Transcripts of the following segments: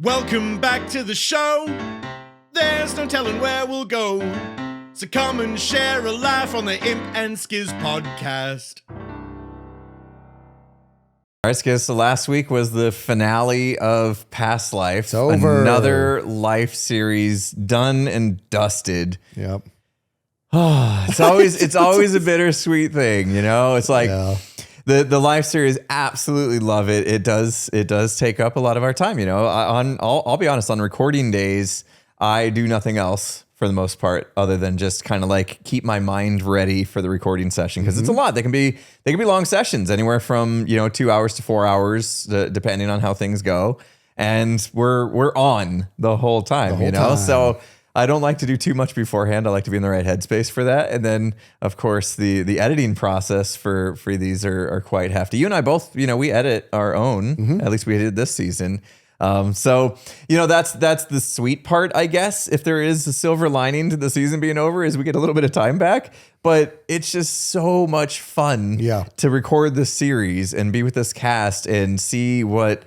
Welcome back to the show. There's no telling where we'll go. So come and share a laugh on the Imp and Skizz podcast. All right, Skizz, so last week was the finale of Past Life. It's over. Another life series done and dusted. Yep. It's always a bittersweet thing, you know? It's like the life series, absolutely love it. It does take up a lot of our time, you know? I'll be honest, on recording days, I do nothing else for the most part, other than just kind of like keep my mind ready for the recording session, because it's a lot. They can be long sessions, anywhere from 2 hours to 4 hours, depending on how things go. And we're on the whole time, you know. Time. So I don't like to do too much beforehand. I like to be in the right headspace for that. And then, of course, the editing process for these are quite hefty. You and I both, we edit our own. At least we did this season. So that's the sweet part, I guess. If there is a silver lining to the season being over, is we get a little bit of time back. But it's just so much fun to record this series and be with this cast and see what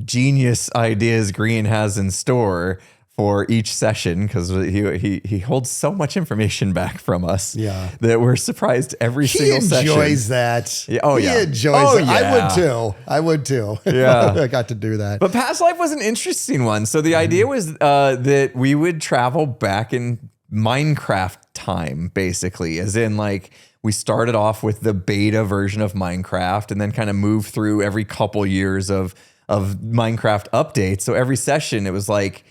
genius ideas Green has in store for each session, because he holds so much information back from us that we're surprised every single session. He enjoys that. He enjoys it. I would too. Yeah. I got to do that. But Past Life was an interesting one. So the idea was that we would travel back in Minecraft time, basically, as in like we started off with the beta version of Minecraft and then kind of moved through every couple years of Minecraft updates. So every session it was like,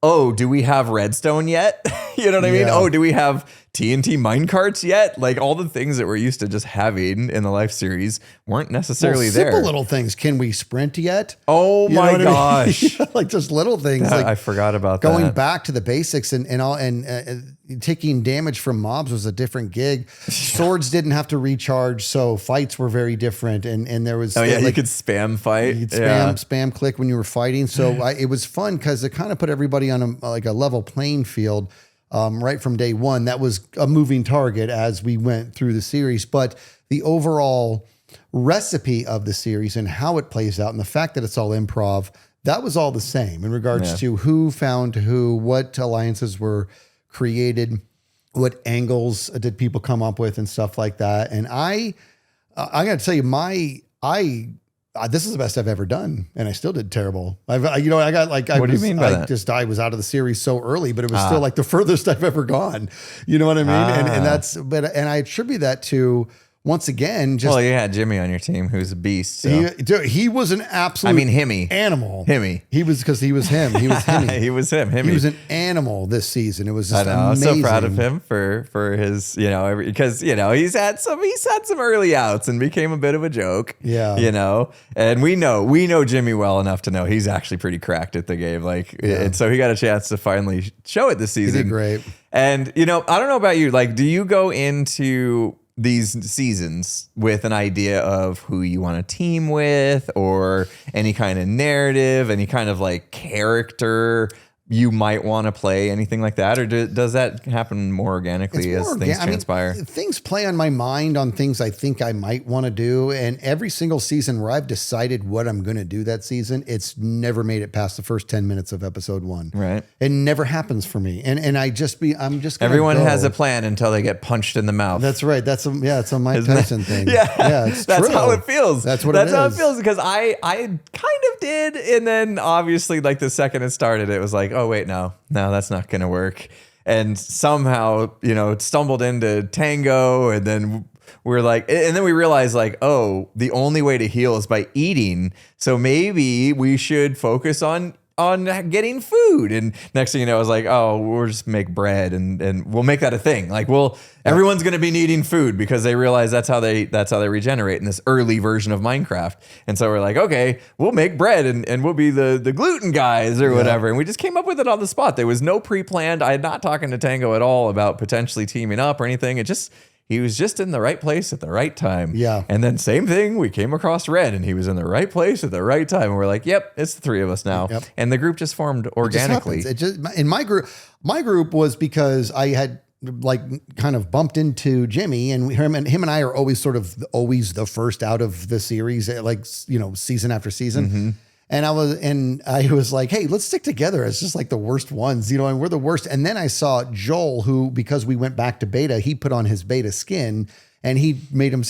oh, do we have redstone yet? You know what I mean? Oh, do we have TNT minecarts yet? Like all the things that we're used to just having in the life series weren't necessarily there. Simple little things. Can we sprint yet? Oh my gosh. Like just little things. Like I forgot about that. Going back to the basics and taking damage from mobs was a different gig. Swords didn't have to recharge, so fights were very different. And there was you could spam fight. You could spam click when you were fighting. So it was fun because it kind of put everybody on a level playing field. Right from day one. That was a moving target as we went through the series, but the overall recipe of the series and how it plays out and the fact that it's all improv, that was all the same in regards to who found who, what alliances were created, what angles did people come up with and stuff like that. And I got to tell you, this is the best I've ever done, and I still did terrible. What do you mean by that? I was out of the series so early, but it was still like the furthest I've ever gone. You know what I mean? And I attribute that to, once again, just... Well, you had Jimmy on your team, who's a beast. So. He was an absolute Himmy. Animal. Himmy. Because he was him. He was Himmy. He was him. Himmy. He was an animal this season. It was just amazing. I'm so proud of him for his, because, he's had some early outs and became a bit of a joke. Yeah. And we know Jimmy well enough to know he's actually pretty cracked at the game. And so he got a chance to finally show it this season. He did great. And, I don't know about you. Like, do you go into these seasons with an idea of who you want to team with, or any kind of narrative, any kind of like character you might want to play, anything like that? Or does that happen more organically as things transpire? Things play on my mind on things I think I might want to do. And every single season where I've decided what I'm going to do that season, it's never made it past the first 10 minutes of episode 1. Right. It never happens for me. And I'm just everyone has a plan until they get punched in the mouth. That's right. It's a Mike Tyson thing. It's that's true. How it feels. That's how it feels, because I kind of did. And then obviously like the second it started, it was like, oh wait, no, that's not going to work. And somehow, stumbled into Tango, and then we're like, and then we realized like, oh, the only way to heal is by eating. So maybe we should focus on getting food. And next thing you know, I was like, oh, we'll just make bread and we'll make that a thing. Like, everyone's going to be needing food, because they realize that's how they regenerate in this early version of Minecraft. And so we're like, okay, we'll make bread and we'll be the gluten guys or whatever. And we just came up with it on the spot. There was no pre-planned. I had not talking to Tango at all about potentially teaming up or anything. He was just in the right place at the right time. Yeah. And then same thing, we came across Red, and he was in the right place at the right time. And we're like, yep, it's the three of us now. Yep. And the group just formed organically. It just in my group was because I had like kind of bumped into Jimmy, and him and I are always the first out of the series, like, season after season. And I was like, hey, let's stick together. It's just like the worst ones, you know, and we're the worst. And then I saw Joel, who, because we went back to beta, he put on his beta skin and he made him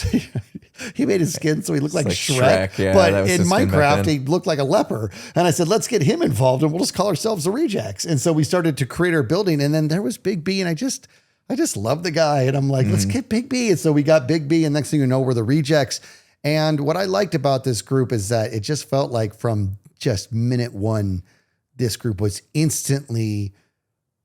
he made his skin so he looked like Shrek. Yeah, but in Minecraft, he looked like a leper. And I said, let's get him involved and we'll just call ourselves the Rejects. And so we started to create our building. And then there was Big B, and I just love the guy. And I'm like, let's get Big B. And so we got Big B, and next thing you know, we're the Rejects. And what I liked about this group is that it just felt like from just minute one, this group was instantly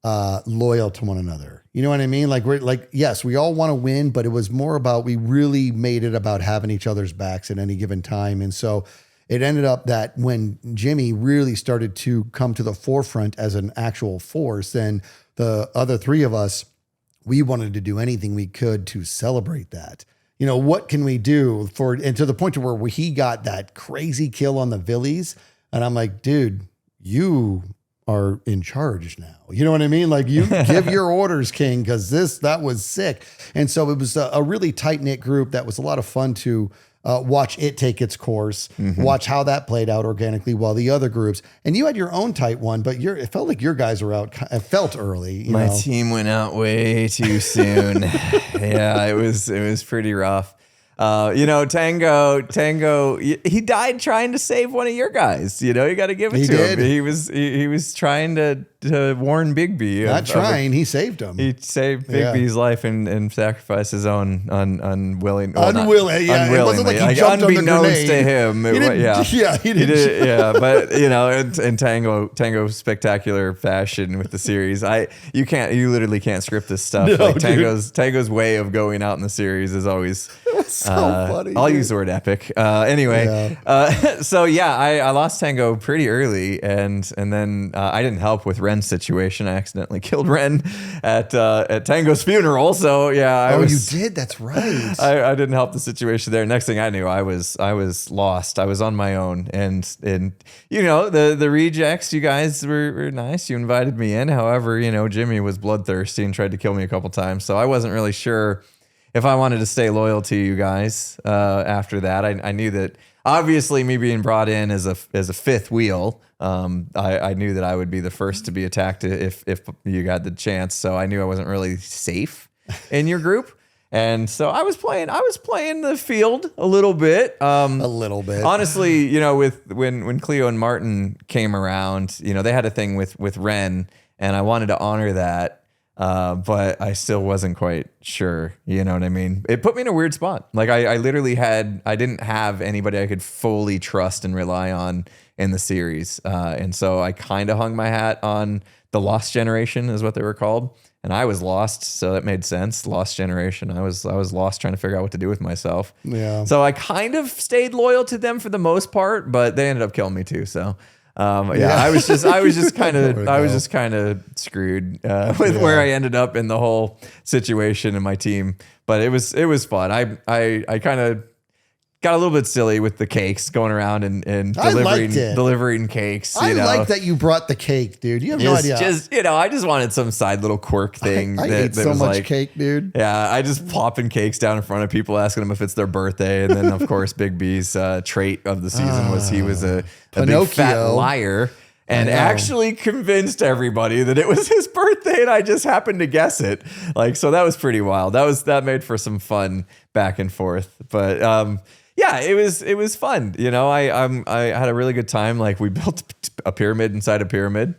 loyal to one another. You know what I mean? Like, we're like, yes, we all want to win, but it was more about, we really made it about having each other's backs at any given time. And so it ended up that when Jimmy really started to come to the forefront as an actual force, then the other three of us, we wanted to do anything we could to celebrate that. You know, what can we do and to the point to where he got that crazy kill on the Villies. And I'm like, dude, you are in charge now. You know what I mean? Like, you give your orders, King, because that was sick. And so it was a really tight knit group that was a lot of fun to watch it take its course, watch how that played out organically while the other groups, and you had your own tight one, but it felt like your guys were out. It felt early. My team went out way too soon. Yeah, it was pretty rough. You know, Tango, he died trying to save one of your guys. You know, you got to give it to him. He was trying to warn Big B. He saved him. He saved Big B's life and sacrificed his own unwillingly. It wasn't like he jumped unbeknownst to him. He did. Yeah, but you know, in Tango spectacular fashion with the series, you literally can't script this stuff. No, like Tango's way of going out in the series is always so funny. I'll use the word epic. Anyway, so yeah, I lost Tango pretty early, and then I didn't help with Ren's situation. I accidentally killed Ren at Tango's funeral. So yeah, you did. That's right. I didn't help the situation there. Next thing I knew, I was lost. I was on my own, and you know, the Rejects, you guys were nice. You invited me in. However, you know, Jimmy was bloodthirsty and tried to kill me a couple times. So I wasn't really sure if I wanted to stay loyal to you guys after that. I knew that obviously me being brought in as a fifth wheel, I knew that I would be the first to be attacked if you got the chance. So I knew I wasn't really safe in your group. And so I was playing the field a little bit. Honestly, you know, when Cleo and Martin came around, you know, they had a thing with Ren, and I wanted to honor that. But I still wasn't quite sure, you know what I mean? It put me in a weird spot. Like I literally I didn't have anybody I could fully trust and rely on in the series. And so I kind of hung my hat on the Lost Generation is what they were called. And I was lost, so that made sense. Lost Generation. I was lost trying to figure out what to do with myself. Yeah. So I kind of stayed loyal to them for the most part, but they ended up killing me too. So I was just kind of screwed with where I ended up in the whole situation in my team. But it was fun. I kind of got a little bit silly with the cakes, going around and delivering cakes. I like that you brought the cake, dude. You have no idea. Just, you know, I just wanted some side little quirk thing. I ate so much cake, dude. Yeah, I just plopping cakes down in front of people, asking them if it's their birthday. And then, of course, Big B's trait of the season was he was a big fat liar. And actually convinced everybody that it was his birthday, and I just happened to guess it. Like, so that was pretty wild. That made for some fun back and forth. But yeah, it was fun. You know, I had a really good time. Like, we built a pyramid inside a pyramid,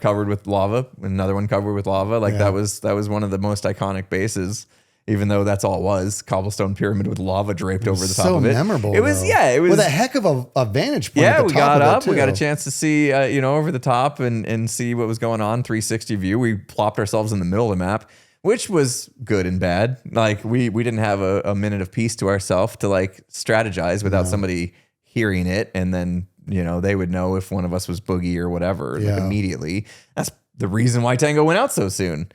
covered with lava. Another one covered with lava. Like that was one of the most iconic bases. Even though that's all it was, cobblestone pyramid with lava draped over the top of it. So memorable. It was, it was with a heck of a vantage point. Yeah, we got up. We got a chance to see, you know, over the top and see what was going on. 360 view. We plopped ourselves in the middle of the map, which was good and bad. Like we didn't have a minute of peace to ourselves to like strategize without somebody hearing it, and then you know they would know if one of us was Boogie or whatever like immediately. That's the reason why Tango went out so soon.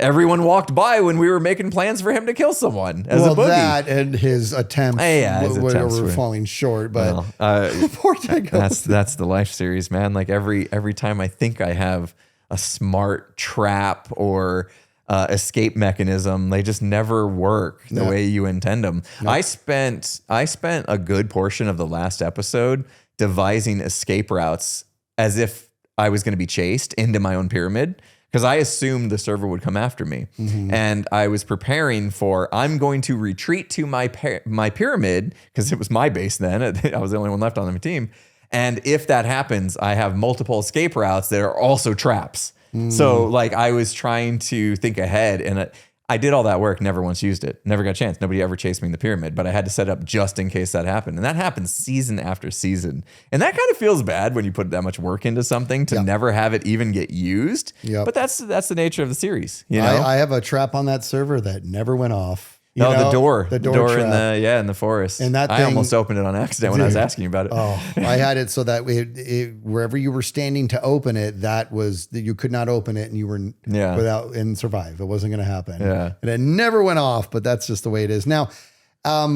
Everyone walked by when we were making plans for him to kill someone as a boogie. That and his attempts, were falling short. But poor Tango. That's the life series, man. Like every time I think I have a smart trap or escape mechanism, they just never work the way you intend them. I spent a good portion of the last episode devising escape routes as if I was going to be chased into my own pyramid, because I assumed the server would come after me. And I was preparing for, I'm going to retreat to my pyramid, because it was my base then. I was the only one left on the team. And if that happens, I have multiple escape routes that are also traps. So like I was trying to think ahead, and I did all that work, never once used it, never got a chance. Nobody ever chased me in the pyramid, but I had to set up just in case that happened. And that happens season after season. And that kind of feels bad when you put that much work into something to never have it even get used. But that's the nature of the series. You know, I have a trap on that server that never went off. The door trap. in the forest. And that I thing, almost opened it on accident when I was asking you about it. Oh, I had it so that wherever you were standing to open it, that you could not open it, and you were without and survive. It wasn't going to happen. Yeah. And it never went off, but that's just the way it is. Now,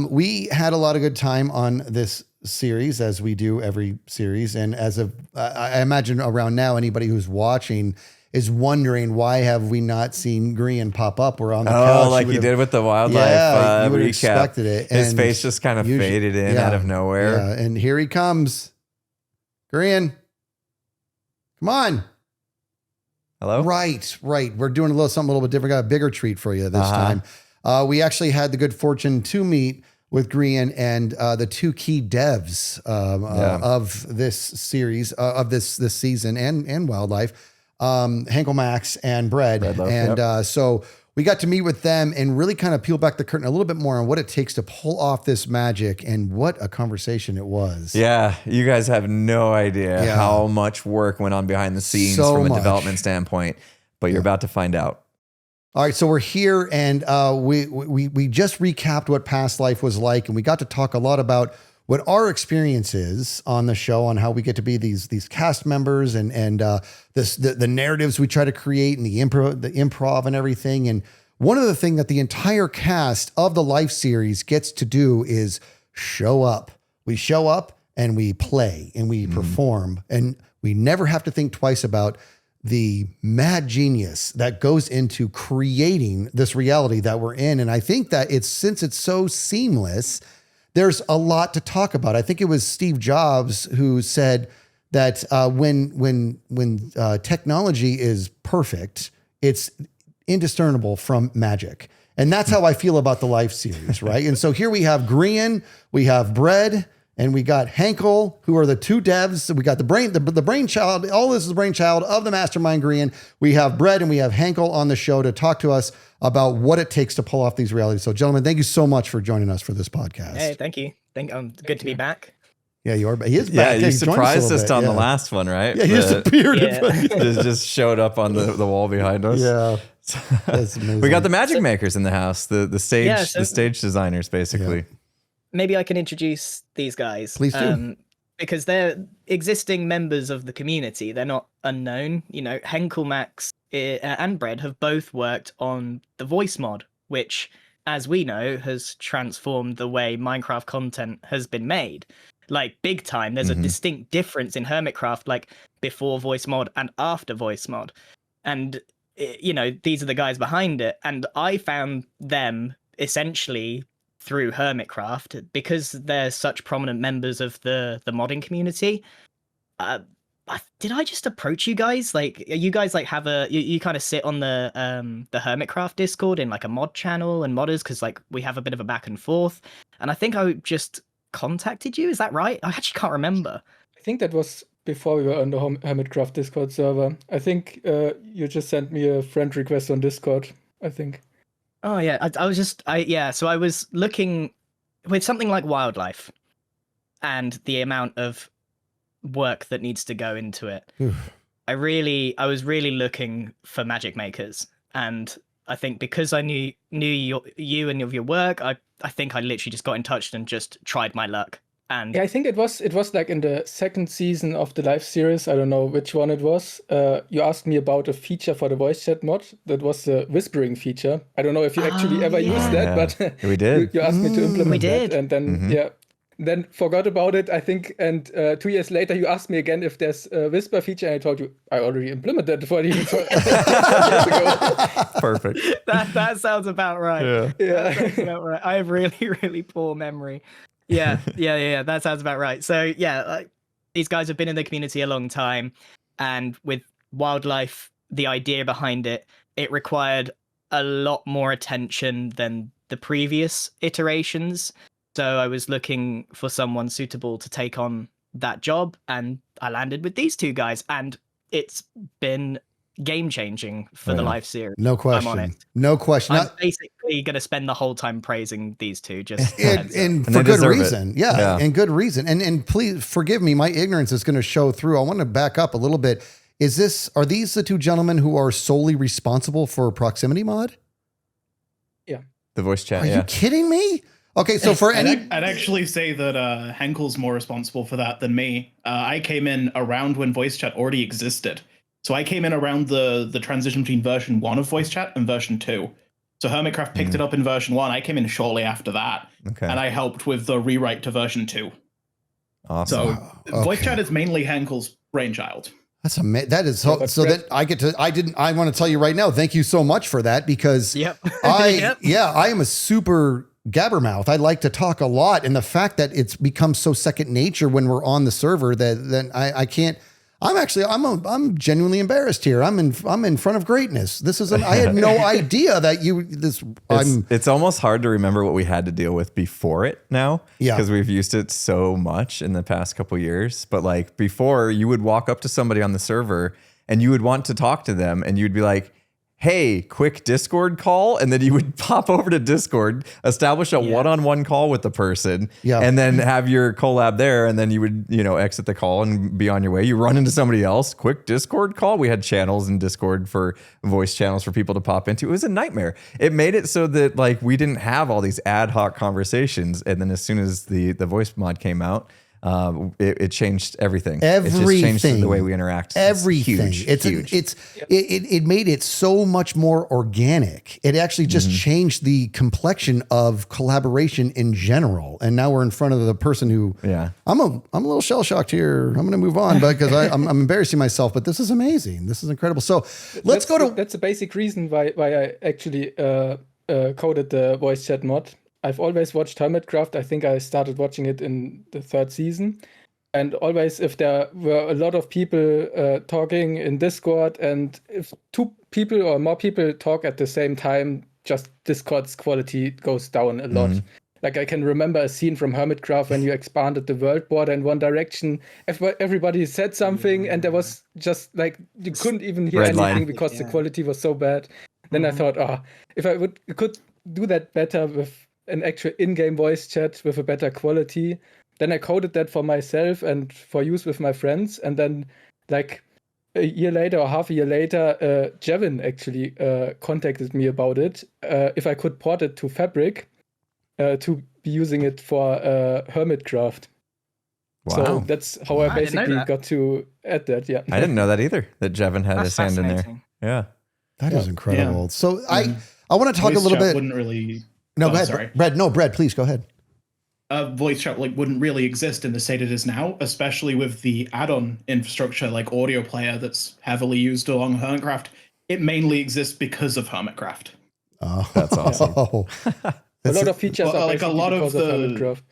we had a lot of good time on this series, as we do every series, and I imagine around now, anybody who's watching is wondering, why have we not seen Grian pop up? We're on the couch. Like you did with the wildlife you would have recap. expected it. His And face just kind of faded in out of nowhere. Yeah, and here he comes. Grian, come on. Hello? Right. We're doing something a little bit different. Got a bigger treat for you this time. We actually had the good fortune to meet with Grian and the two key devs of this series, of this season, and wildlife. Henkel Max and Bread. And so we got to meet with them and really kind of peel back the curtain a little bit more on what it takes to pull off this magic, and what a conversation it was. Yeah, you guys have no idea how much work went on behind the scenes from a development standpoint, but you're about to find out. All right, so we're here, and we just recapped what Past Life was like, and we got to talk a lot about what our experience is on the show, on how we get to be these cast members, and the narratives we try to create, and the improv and everything. And one of the things that the entire cast of the Life series gets to do is show up. We show up and we play and we perform, and we never have to think twice about the mad genius that goes into creating this reality that we're in. And I think that since it's so seamless, there's a lot to talk about. I think it was Steve Jobs who said that when technology is perfect, it's indiscernible from magic. And that's how I feel about the Life series, right? And so here we have Grian, we have Bread, and we got Henkel, who are the two devs. We got the brainchild. All this is the brainchild of the mastermind Grian. We have Bread and we have Henkel on the show to talk to us about what it takes to pull off these realities. So, gentlemen, thank you so much for joining us for this podcast. Hey, thank you. Good to be back. Yeah, you are. He is back. Yeah, you surprised us on the last one, right? Yeah, he disappeared. Just showed up on the wall behind us. Yeah, that's amazing. We got the magic makers in the house. The stage designers, basically. Yeah. Maybe I can introduce these guys. Please do. Because they're existing members of the community. They're not unknown. You know, Henkel, Max, and Bread have both worked on the voice mod, which, as we know, has transformed the way Minecraft content has been made. Like, big time. There's a distinct difference in Hermitcraft, like, before voice mod and after voice mod. And, you know, these are the guys behind it. And I found them essentially through Hermitcraft, because they're such prominent members of the modding community. Did I just approach you guys? Like, you guys like have you kind of sit on the Hermitcraft Discord in like a mod channel and modders, because like we have a bit of a back and forth. And I think I just contacted you. Is that right? I actually can't remember. I think that was before we were on the Hermitcraft Discord server. I think you just sent me a friend request on Discord, I think. Oh yeah, so I was looking with something like wildlife and the amount of work that needs to go into it. I was really looking for magic makers, and I think because I knew you and your work, I think I literally just got in touch and just tried my luck. And yeah, I think it was like in the second season of the Live series. I don't know which one it was. You asked me about a feature for the voice chat mod. That was the whispering feature. I don't know if you actually ever used that, but we did. You asked me to implement we did. that, and then then forgot about it, I think. And 2 years later, you asked me again if there's a whisper feature, and I told you I already implemented it for you 4 years ago. Perfect. That sounds about right. Yeah. That sounds about right. I have really, really poor memory. Yeah. That sounds about right. So yeah, these guys have been in the community a long time, and with wildlife, the idea behind it, it required a lot more attention than the previous iterations. So I was looking for someone suitable to take on that job, and I landed with these two guys, and it's been game changing for the live series. No I'm on question. it. No question. I'm basically going to spend the whole time praising these two, just And And for they good deserve it. reason. Yeah, and good reason. And please forgive me, my ignorance is going to show through. I want to back up a little bit. Are these the two gentlemen who are solely responsible for proximity mod? Yeah. The voice chat. Are you kidding me? Okay, so for any, I'd actually say that Henkel's more responsible for that than me. I came in around when voice chat already existed. So I came in around the transition between version 1 of voice chat and version 2. So Hermitcraft picked it up in version 1. I came in shortly after that. Okay. And I helped with the rewrite to version 2. Awesome. So voice chat is mainly Henkel's brainchild. that's amazing. That is so. So that I want to tell you right now. Thank you so much for that, because Yep. I am a super gabbermouth. I like to talk a lot, and the fact that it's become so second nature when we're on the server that then I can't. I'm genuinely embarrassed here. I'm in front of greatness. I had no idea that It's almost hard to remember what we had to deal with before it now. Yeah. Because we've used it so much in the past couple years. But like before, you would walk up to somebody on the server and you would want to talk to them, and you'd be like, hey, quick Discord call. And then you would pop over to Discord, establish a one-on-one call with the person, and then have your collab there. And then you would, exit the call and be on your way. You run into somebody else, quick Discord call. We had channels in Discord for voice channels for people to pop into. It was a nightmare. It made it so that like we didn't have all these ad hoc conversations. And then as soon as the voice mod came out, it changed everything. It just changed the way we interact. Everything. It's huge. It made it so much more organic. It actually just changed the complexion of collaboration in general. And now we're in front of the person who. Yeah. I'm a little shell shocked here. I'm going to move on, because I'm embarrassing myself. But this is amazing. This is incredible. So let's go to. That's a basic reason why I actually coded the voice chat mod. I've always watched Hermitcraft. I think I started watching it in the 3rd season. And always, if there were a lot of people talking in Discord, and if 2 people or more people talk at the same time, just Discord's quality goes down a lot. Like I can remember a scene from Hermitcraft when you expanded the world border in one direction. Everybody said something, and there was just like, you couldn't even hear Red anything line. because the quality was so bad. Then I thought, if I could do that better with an actual in-game voice chat with a better quality. Then I coded that for myself and for use with my friends. And then like a year later or half a year later, Jevin actually contacted me about it. If I could port it to Fabric to be using it for Hermitcraft. Wow. So that's how I didn't know basically that. got to add that. Yeah. I didn't know that either, that Jevin had That's his hand in there. fascinating. Yeah. That is incredible. Yeah. So I want to talk a Voice little chat bit. wouldn't really. No, Oh, go ahead. sorry. Brad. No, Brad, please go ahead. Voice chat wouldn't really exist in the state it is now, especially with the add-on infrastructure like Audio Player that's heavily used along Hermitcraft. It mainly exists because of Hermitcraft. Oh, That's awesome. A lot of features Well, are like a basically lot of because of the- Hermitcraft.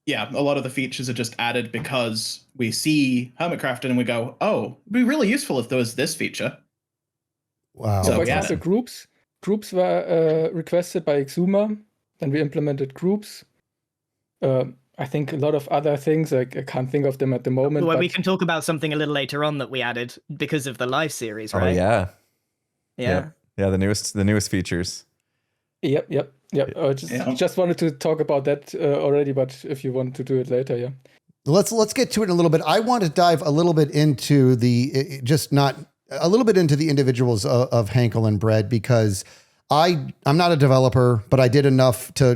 Yeah, a lot of the features are just added because we see Hermitcraft and we go, oh, it'd be really useful if there was this feature. Wow. So, For yeah. example, groups were requested by Exuma. Then we implemented groups. I think a lot of other things, I can't think of them at the moment. Well, but we can talk about something a little later on that we added because of the live series, Oh right? yeah. Yeah. Yeah. The newest features. Yep. Just wanted to talk about that already, but if you want to do it later, yeah. Let's get to it in a little bit. I want to dive a little bit into the individuals of Henkel and Brad, because I'm not a developer, but I did enough to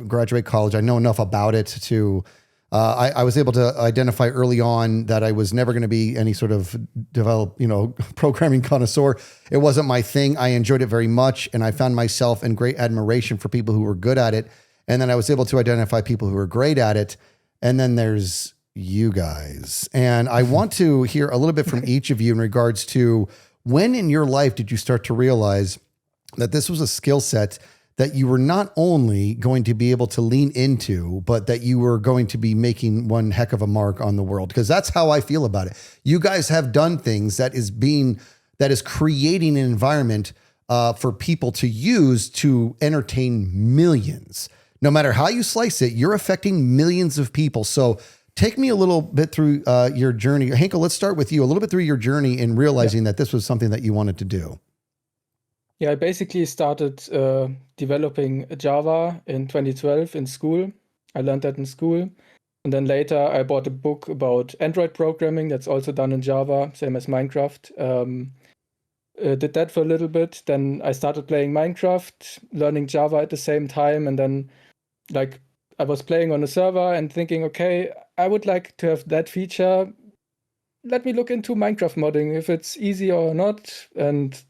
graduate college. I know enough about it to I was able to identify early on that I was never going to be any sort of programming connoisseur. It wasn't my thing. I enjoyed it very much, and I found myself in great admiration for people who were good at it. And then I was able to identify people who were great at it. And then there's you guys. And I want to hear a little bit from each of you in regards to when in your life did you start to realize that this was a skill set that you were not only going to be able to lean into, but that you were going to be making one heck of a mark on the world. Because that's how I feel about it. You guys have done things that is creating an environment for people to use to entertain millions. No matter how you slice it, you're affecting millions of people. So take me a little bit through your journey. Henkel, let's start with you. A little bit through your journey in realizing that this was something that you wanted to do. Yeah, I basically started developing Java in 2012 in school. I learned that in school. And then later I bought a book about Android programming that's also done in Java, same as Minecraft. Did that for a little bit. Then I started playing Minecraft, learning Java at the same time. And then like I was playing on a server and thinking, okay, I would like to have that feature. Let me look into Minecraft modding, if it's easy or not. And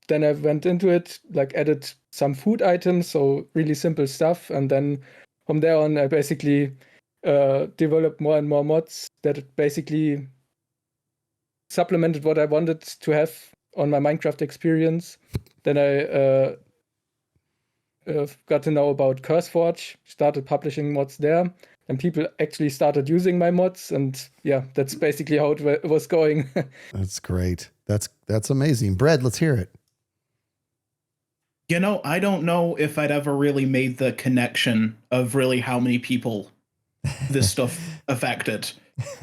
then I went into it, like added some food items, so really simple stuff. And then from there on, I basically developed more and more mods that basically supplemented what I wanted to have on my Minecraft experience. Then I got to know about CurseForge, started publishing mods there, and people actually started using my mods. And yeah, that's basically how it was going. That's great. That's amazing. Brad, let's hear it. You know, I don't know if I'd ever really made the connection of really how many people this stuff affected.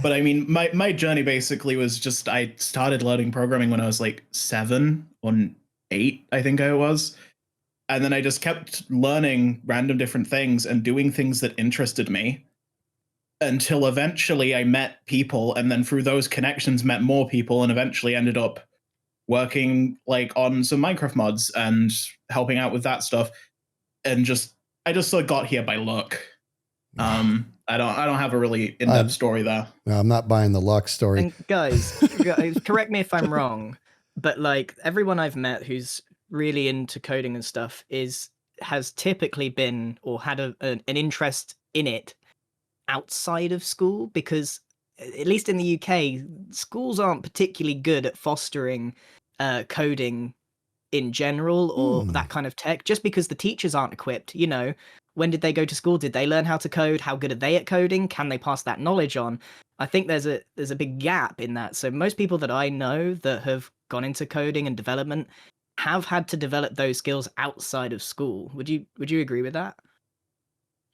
But I mean, my journey basically was just, I started learning programming when I was like 7 or 8, I think I was. And then I just kept learning random different things and doing things that interested me until eventually I met people, and then through those connections met more people, and eventually ended up working like on some Minecraft mods and helping out with that stuff. And I just sort of got here by luck. I don't have a really in-depth story there. No, I'm not buying the luck story. And guys, correct me if I'm wrong, but like everyone I've met who's really into coding and stuff has typically been or had an interest in it outside of school, because at least in the UK, schools aren't particularly good at fostering coding in general or that kind of tech, just because the teachers aren't equipped. You know, when did they go to school? Did they learn how to code? How good are they at coding? Can they pass that knowledge on? I think there's a big gap in that. So most people that I know that have gone into coding and development have had to develop those skills outside of school. Would you agree with that?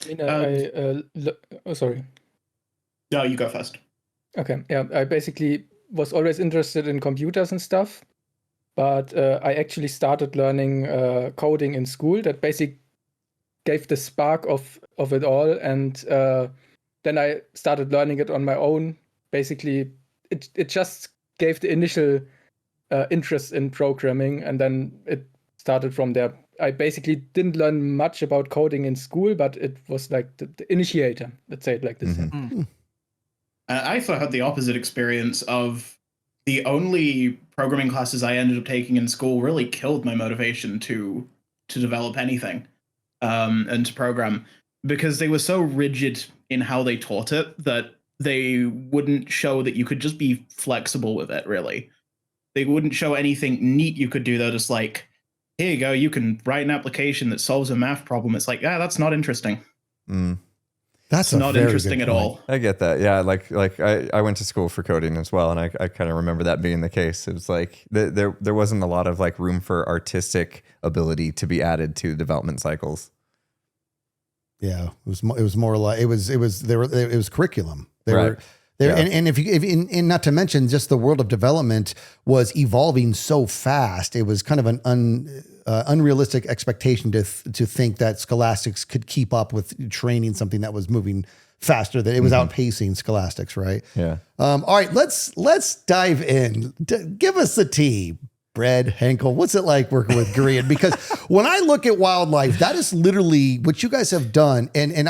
I mean, sorry. No, you go first. Okay, yeah, I basically was always interested in computers and stuff, but I actually started learning coding in school. That basically gave the spark of it all, and then I started learning it on my own. Basically, it just gave the initial interest in programming, and then it started from there. I basically didn't learn much about coding in school, but it was like the initiator, let's say it like this. I thought I had the opposite experience of the only programming classes I ended up taking in school really killed my motivation to develop anything and to program, because they were so rigid in how they taught it that they wouldn't show that you could just be flexible with it, really. They wouldn't show anything neat you could do. They're just like, here you go, you can write an application that solves a math problem. It's like, that's not interesting. That's not interesting at all. I get that. Yeah, like I went to school for coding as well, and I kind of remember that being the case. It was like there wasn't a lot of like room for artistic ability to be added to development cycles. Yeah, it was more like it was curriculum. Right. And if not to mention, just the world of development was evolving so fast. It was kind of an unrealistic expectation to think that Scholastics could keep up with training something that was moving faster, that it was outpacing Scholastics, right? Yeah. All right, let's dive in. Give us the tea. Brad, Henkel, what's it like working with Green? Because when I look at wildlife, that is literally what you guys have done. And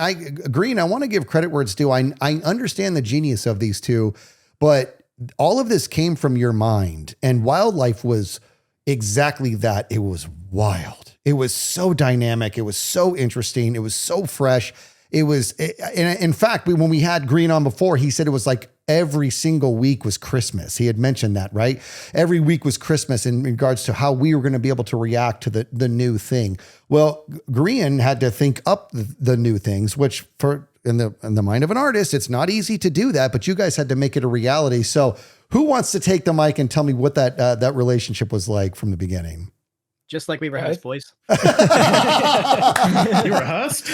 Green, I want to give credit where it's due. I understand the genius of these two, but all of this came from your mind, and wildlife was exactly that. It was wild. It was so dynamic. It was so interesting. It was so fresh. In fact, when we had Green on before, he said it was like every single week was Christmas. He had mentioned that, right? Every week was Christmas in regards to how we were going to be able to react to the new thing. Well, Grian had to think up the new things, which in the mind of an artist, it's not easy to do that, but you guys had to make it a reality. So who wants to take the mic and tell me what that relationship was like from the beginning? Just like we rehearsed, boys. You rehearsed?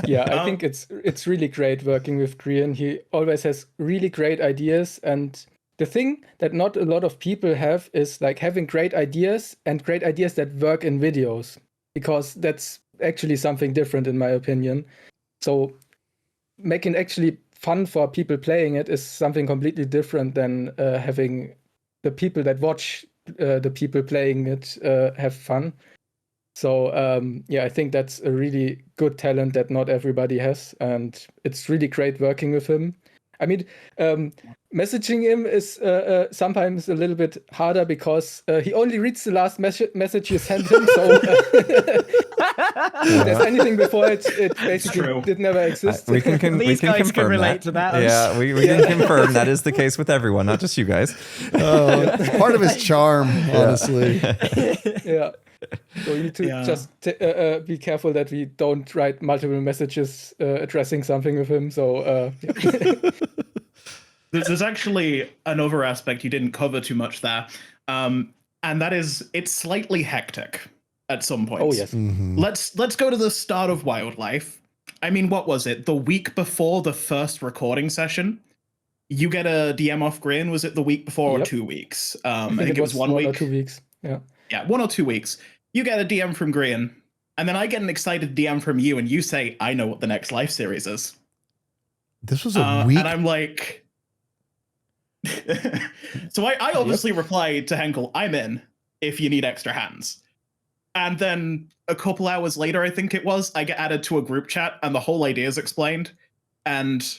Yeah, I think it's really great working with Grian. He always has really great ideas, and the thing that not a lot of people have is like having great ideas and great ideas that work in videos, because that's actually something different in my opinion. So making actually fun for people playing it is something completely different than having the people that watch the people playing it have fun. So I think that's a really good talent that not everybody has, and it's really great working with him. I mean, messaging him is sometimes a little bit harder because he only reads the last message you sent him. So if there's anything before it basically did never exist. We can These guys confirm can relate that. to that. Yeah, we can confirm that is the case with everyone, not just you guys. It's part of his charm, honestly. Yeah. So we need to just be careful that we don't write multiple messages addressing something with him. So there's actually another aspect you didn't cover too much there, and that is it's slightly hectic at some points. Oh yes. Mm-hmm. Let's go to the start of Wildlife. I mean, what was it? The week before the first recording session, you get a DM off Grian. Was it the week before or 2 weeks? I think it was 1 week. 1 or 2 weeks. Yeah. Yeah, 1 or 2 weeks. You get a DM from Grian, and then I get an excited DM from you, and you say, I know what the next life series is. This was a week. And I'm like... So I obviously replied to Henkel, I'm in if you need extra hands. And then a couple hours later, I think it was, I get added to a group chat, and the whole idea is explained. And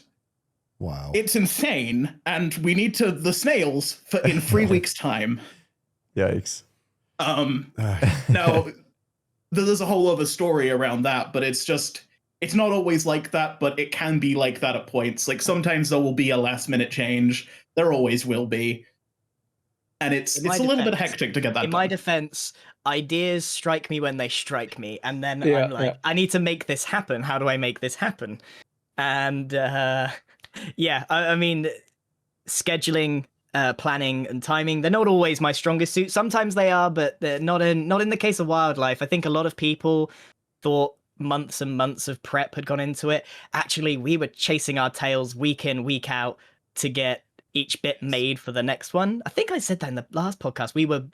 wow, it's insane, and we need the snails in 3 weeks' time. Yikes. Now there's a whole other story around that, but it's not always like that, but it can be like that at points. Like sometimes there will be a last minute change. There always will be. And it's a little bit hectic to get that done. In my defense, ideas strike me when they strike me. And then I'm like, I need to make this happen. How do I make this happen? And I mean, scheduling, planning and timing, they're not always my strongest suit. Sometimes they are, but they're not in the case of Wildlife. I think a lot of people thought months and months of prep had gone into it. Actually, we were chasing our tails week in, week out to get each bit made for the next one. I think I said that in the last podcast. We were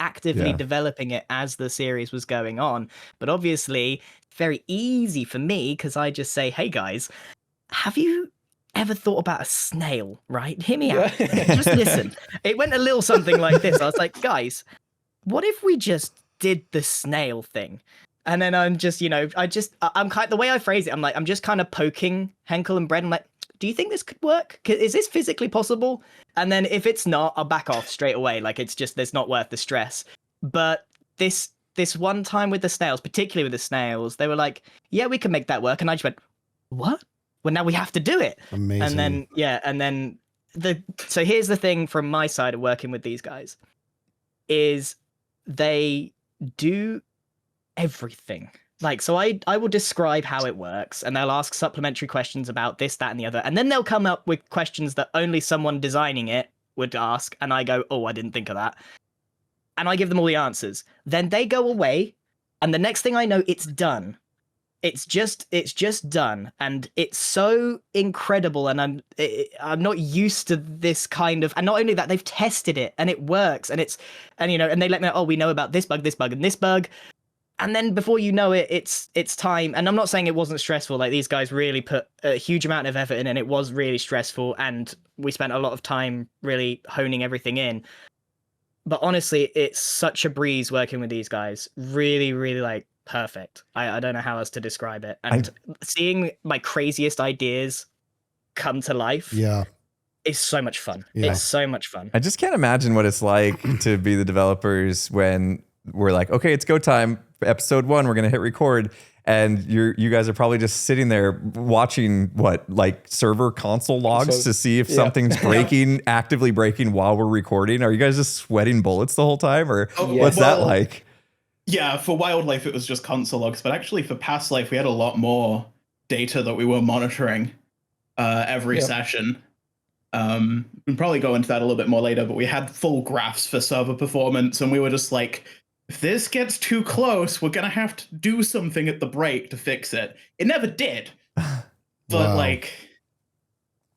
actively developing it as the series was going on. But obviously, very easy for me because I just say, hey guys, have you ever thought about a snail, right? Hear me out. Just listen. It went a little something like this. I was like, guys, what if we just did the snail thing? And then I'm just, I'm kind of, the way I phrase it, I'm like, I'm just kind of poking Henkel and Brett. I'm like, do you think this could work? Is this physically possible? And then if it's not, I'll back off straight away. Like, it's not worth the stress. But this one time with the snails, particularly with the snails, they were like, yeah, we can make that work. And I just went, what? Well, now we have to do it. Amazing. And then, so here's the thing from my side of working with these guys is they do everything. Like, so I will describe how it works and they'll ask supplementary questions about this, that, and the other. And then they'll come up with questions that only someone designing it would ask. And I go, oh, I didn't think of that. And I give them all the answers. Then they go away. And the next thing I know, it's done. It's just done, and it's so incredible. And I'm not used to this kind of. And not only that, they've tested it, and it works, and and they let me know. Oh, we know about this bug, and this bug, and then before you know it, it's time. And I'm not saying it wasn't stressful. Like these guys really put a huge amount of effort in, and it was really stressful. And we spent a lot of time really honing everything in. But honestly, it's such a breeze working with these guys. Really, really like. Perfect. I don't know how else to describe it. And seeing my craziest ideas come to life is so much fun. Yeah. It's so much fun. I just can't imagine what it's like to be the developers when we're like, okay, it's go time. Episode 1, we're going to hit record. and you guys are probably just sitting there watching like server console logs to see if something's breaking, actively breaking while we're recording. Are you guys just sweating bullets the whole time, or what's that like? Yeah, for Wildlife it was just console logs, but actually for Past Life we had a lot more data that we were monitoring every session. We'll probably go into that a little bit more later, but we had full graphs for server performance, and we were just like, if this gets too close, we're gonna have to do something at the break to fix it. It never did, but like,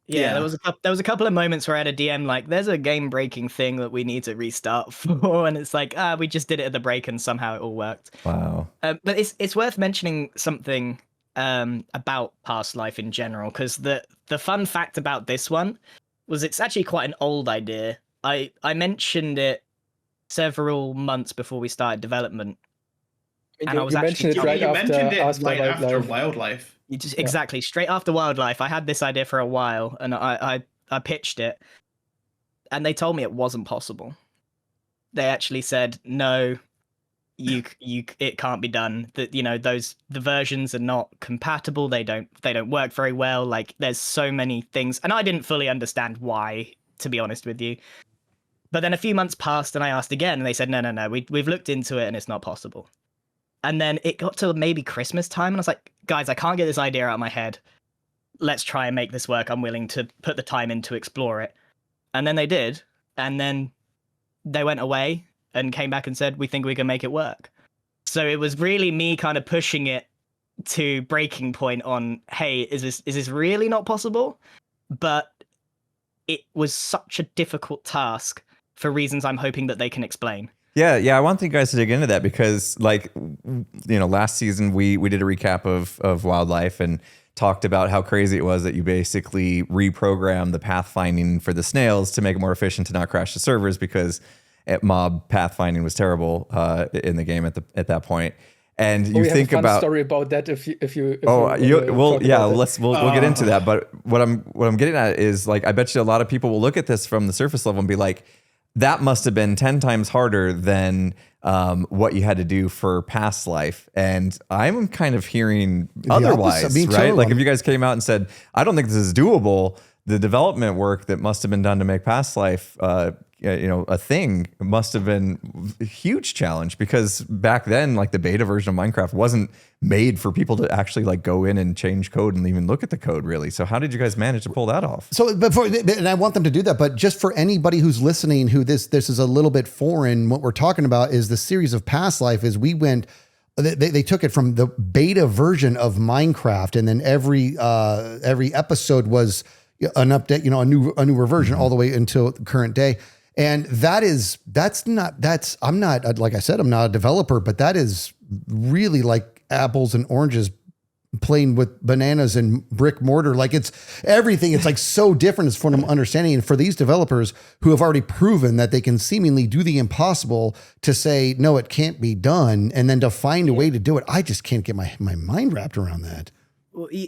there was a couple of moments where I had a DM like, "There's a game breaking thing that we need to restart for," and it's like, we just did it at the break, and somehow it all worked. Wow. But it's worth mentioning something about Past Life in general, because the fun fact about this one was it's actually quite an old idea. I mentioned it several months before we started development. And I was mentioned it right after Wildlife. Exactly, straight after Wildlife. I had this idea for a while, and I pitched it, and they told me it wasn't possible. They actually said, no, it can't be done. That the versions are not compatible. They don't work very well. Like, there's so many things, and I didn't fully understand why, to be honest with you. But then a few months passed, and I asked again, and they said, no, we've looked into it, and it's not possible. And then it got to maybe Christmas time, and I was like, guys, I can't get this idea out of my head. Let's try and make this work. I'm willing to put the time in to explore it. And then they did, and then they went away and came back and said, we think we can make it work. So it was really me kind of pushing it to breaking point on, hey, is this really not possible? But it was such a difficult task for reasons I'm hoping that they can explain. Yeah, I want you guys to dig into that, because last season we did a recap of Wildlife and talked about how crazy it was that you basically reprogrammed the pathfinding for the snails to make it more efficient to not crash the servers, because mob pathfinding was terrible in the game at that point. And you think have a fun about story about that if you we'll get into that. But what I'm getting at is, like, I bet you a lot of people will look at this from the surface level and be like, that must have been 10 times harder than what you had to do for Past Life. And I'm kind of hearing otherwise, right? Like, if you guys came out and said, I don't think this is doable, the development work that must have been done to make Past Life a thing must have been a huge challenge, because back then, like, the beta version of Minecraft wasn't made for people to actually like go in and change code and even look at the code, really. So how did you guys manage to pull that off? So and I want them to do that, but just for anybody who's listening, who this is a little bit foreign, what we're talking about is the series of Past Life. Is they took it from the beta version of Minecraft, and then every episode was an update, a newer version, all the way until current day. And I'm not, like I said, I'm not a developer, but that is really like apples and oranges playing with bananas and brick mortar. Like, it's everything. It's like so different as from an understanding. And for these developers who have already proven that they can seemingly do the impossible, to say, no, it can't be done, and then to find a way to do it, I just can't get my mind wrapped around that.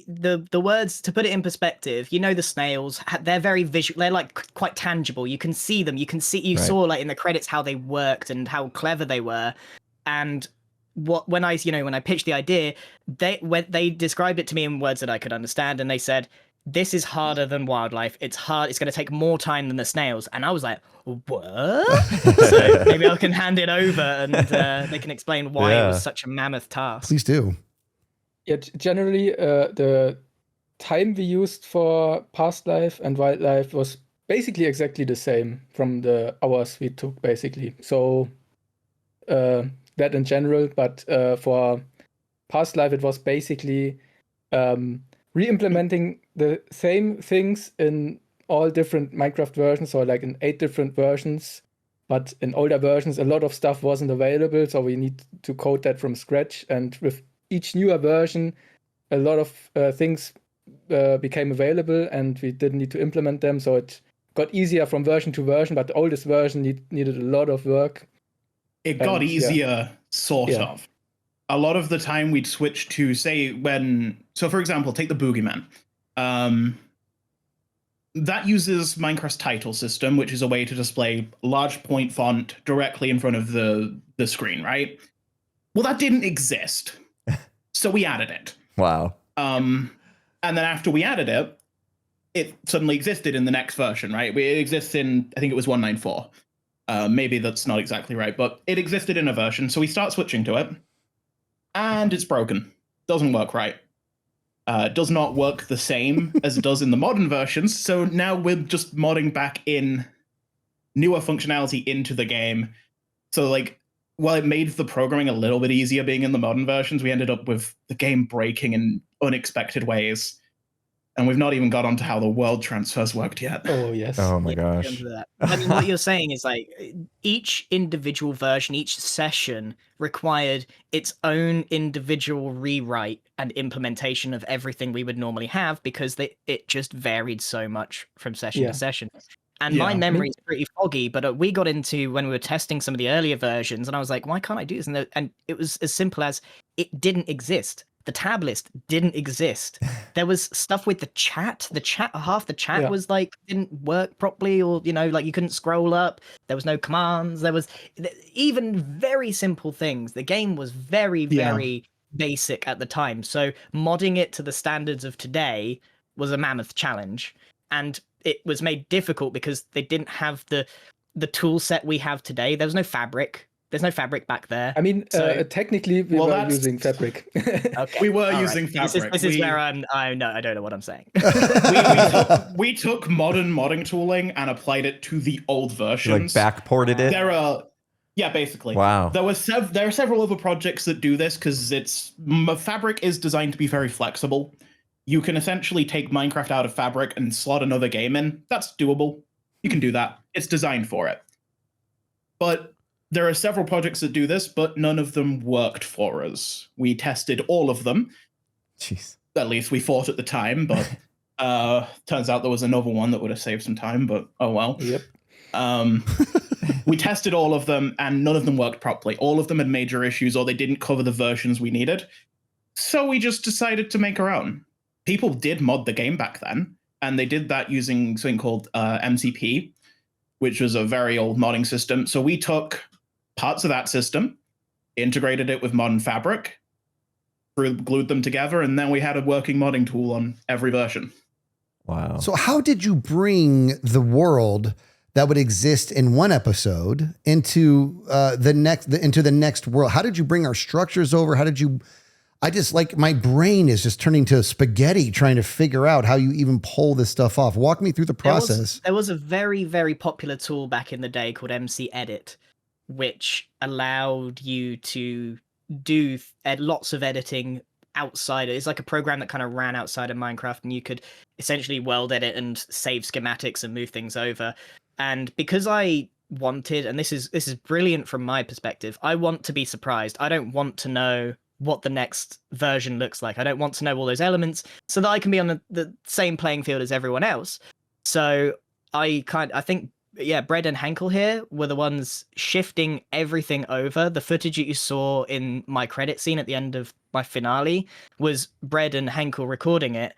The words, to put it in perspective, the snails, they're very visual. They're like quite tangible. You can see them. You saw like in the credits how they worked and how clever they were. And when I pitched the idea, they described it to me in words that I could understand, and they said, this is harder than Wildlife. It's hard. It's going to take more time than the snails. And I was like, what? So maybe I can hand it over, and they can explain why it was such a mammoth task. Please do. Yeah, generally, the time we used for Past Life and Wildlife was basically exactly the same from the hours we took, basically. So that in general, but for Past Life, it was basically re-implementing the same things in all different Minecraft versions, or like in 8 different versions. But in older versions, a lot of stuff wasn't available, so we need to code that from scratch. And with each newer version, a lot of things became available, and we didn't need to implement them. So it got easier from version to version, but the oldest version needed a lot of work. It got easier, sort of. A lot of the time we'd switch to, for example, take the Boogeyman. That uses Minecraft's title system, which is a way to display large point font directly in front of the screen, right? Well, that didn't exist. So we added it. Wow. And then after we added it, it suddenly existed in the next version, right? It exists in, I think it was 194. Maybe that's not exactly right, but it existed in a version. So we start switching to it, and it's broken. Doesn't work right. Does not work the same as it does in the modern versions. So now we're just modding back in newer functionality into the game. So like, while it made the programming a little bit easier being in the modern versions, we ended up with the game breaking in unexpected ways. And we've not even got onto how the world transfers worked yet. Oh, yes. Oh my gosh. I mean, what you're saying is like each individual version, each session required its own individual rewrite and implementation of everything we would normally have because it just varied so much from session to session. And my memory is pretty foggy, but we got into when we were testing some of the earlier versions, and I was like, why can't I do this? And it was as simple as it didn't exist. The tab list didn't exist. There was stuff with the chat. Half the chat was like didn't work properly, or like you couldn't scroll up. There was no commands. There was even very simple things. The game was very, very basic at the time. So modding it to the standards of today was a mammoth challenge, and it was made difficult because they didn't have the tool set we have today. There was no fabric. There's no fabric back there. I mean, technically, we were using fabric. Okay. We were using fabric. This is where I don't know what I'm saying. we took modern modding tooling and applied it to the old versions. Like backported it? There are, basically. Wow. There are several other projects that do this because fabric is designed to be very flexible. You can essentially take Minecraft out of fabric and slot another game in. That's doable. You can do that. It's designed for it. But there are several projects that do this, but none of them worked for us. We tested all of them. Jeez. At least we thought at the time, but turns out there was another one that would have saved some time, but oh well. Yep. We tested all of them, and none of them worked properly. All of them had major issues, or they didn't cover the versions we needed. So we just decided to make our own. People did mod the game back then, and they did that using something called MCP, which was a very old modding system. So we took parts of that system, integrated it with modern fabric, glued them together, and then we had a working modding tool on every version. Wow. So how did you bring the world that would exist in one episode into the next world? How did you bring our structures over? How did you? I just my brain is just turning to spaghetti trying to figure out how you even pull this stuff off. Walk me through the process. There was a very, very popular tool back in the day called MC Edit, which allowed you to do lots of editing outside. It's like a program that kind of ran outside of Minecraft, and you could essentially world edit and save schematics and move things over. And because I wanted, and this is brilliant from my perspective, I want to be surprised. I don't want to know what the next version looks like. I don't want to know all those elements so that I can be on the same playing field as everyone else. So I think Bread and Henkel here were the ones shifting everything over. The footage that you saw in my credit scene at the end of my finale was Bread and Henkel recording it,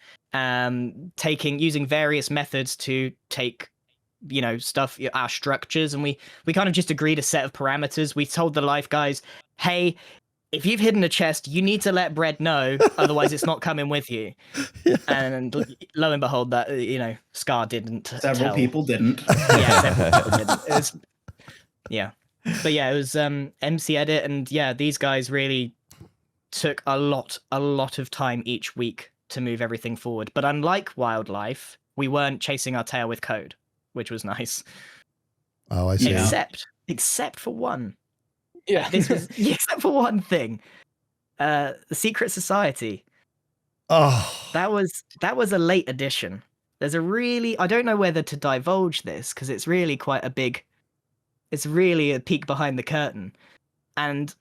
using various methods to take stuff, our structures, and we kind of just agreed a set of parameters. We told the life guys, hey, if you've hidden a chest, you need to let Bread know, otherwise it's not coming with you. And lo and behold, that Scar didn't. Several people didn't. Several people didn't. But it was MC Edit, and these guys really took a lot of time each week to move everything forward. But unlike Wildlife, we weren't chasing our tail with code, which was nice. Oh, I see. Except for one. Yeah. Except for one thing. The Secret Society. Oh. That was a late addition. There's I don't know whether to divulge this because it's really it's really a peek behind the curtain. And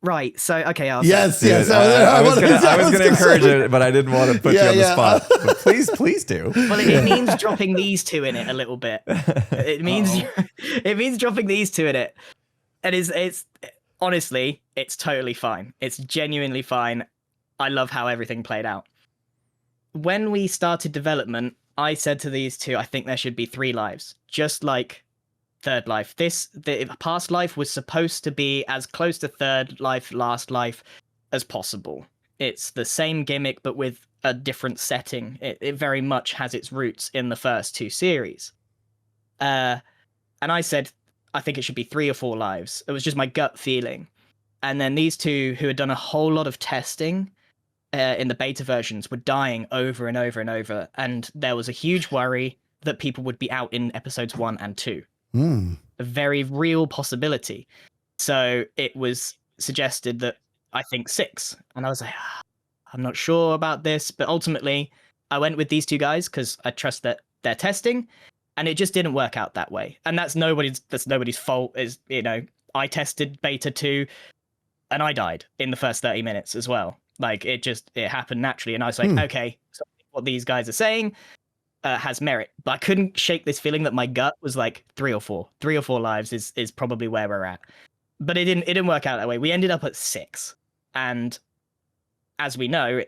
right, so okay, I'll yes. I was gonna encourage it, but I didn't want to put you on the spot. But please do. Well, it means dropping these two in it a little bit. It means dropping these two in it. And it's honestly, it's totally fine. It's genuinely fine. I love how everything played out. When we started development, I said to these two, I think there should be 3 lives, just like Third Life. The Past Life was supposed to be as close to Third Life, Last Life as possible. It's the same gimmick, but with a different setting. It very much has its roots in the first 2 series. And I said, I think it should be 3 or 4 lives. It was just my gut feeling. And then these two, who had done a whole lot of testing in the beta versions, were dying over and over and over. And there was a huge worry that people would be out in episodes 1 and 2. A very real possibility. So it was suggested that I think 6. And I was like, I'm not sure about this. But ultimately, I went with these 2 guys because I trust that they're testing. And it just didn't work out that way. And that's nobody's fault. Is, you know, I tested beta 2 and I died in the first 30 minutes as well. Like, it happened naturally. And I was like, okay, so what these guys are saying has merit. But I couldn't shake this feeling that my gut was like 3 or 4. 3 or 4 lives is probably where we're at. But it didn't work out that way. We ended up at 6. And as we know,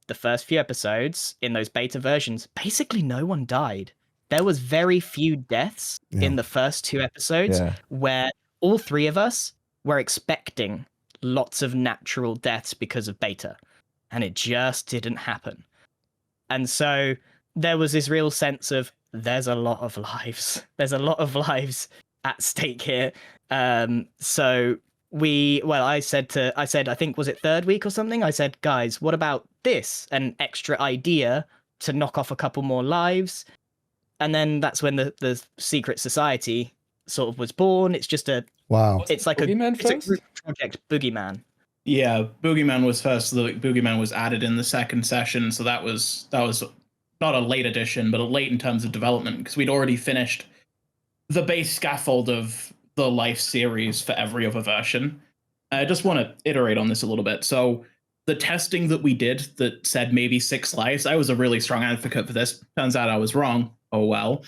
the first few episodes in those beta versions, basically no one died. There was very few deaths in the first 2 episodes where all 3 of us were expecting lots of natural deaths because of beta. And it just didn't happen. And so there was this real sense of there's a lot of lives. There's a lot of lives at stake here. So I said, I think, was it 3rd week or something? I said, guys, what about this? An extra idea to knock off a couple more lives. And then that's when the Secret Society sort of was born. It's just it's like Boogeyman it's a group project, Boogeyman. Yeah, Boogeyman was first. Boogeyman was added in the 2nd session, so that was not a late addition, but a late in terms of development, because we'd already finished the base scaffold of the Life series for every other version. I just want to iterate on this a little bit. So the testing that we did that said maybe 6 lives, I was a really strong advocate for this. Turns out I was wrong. Oh well.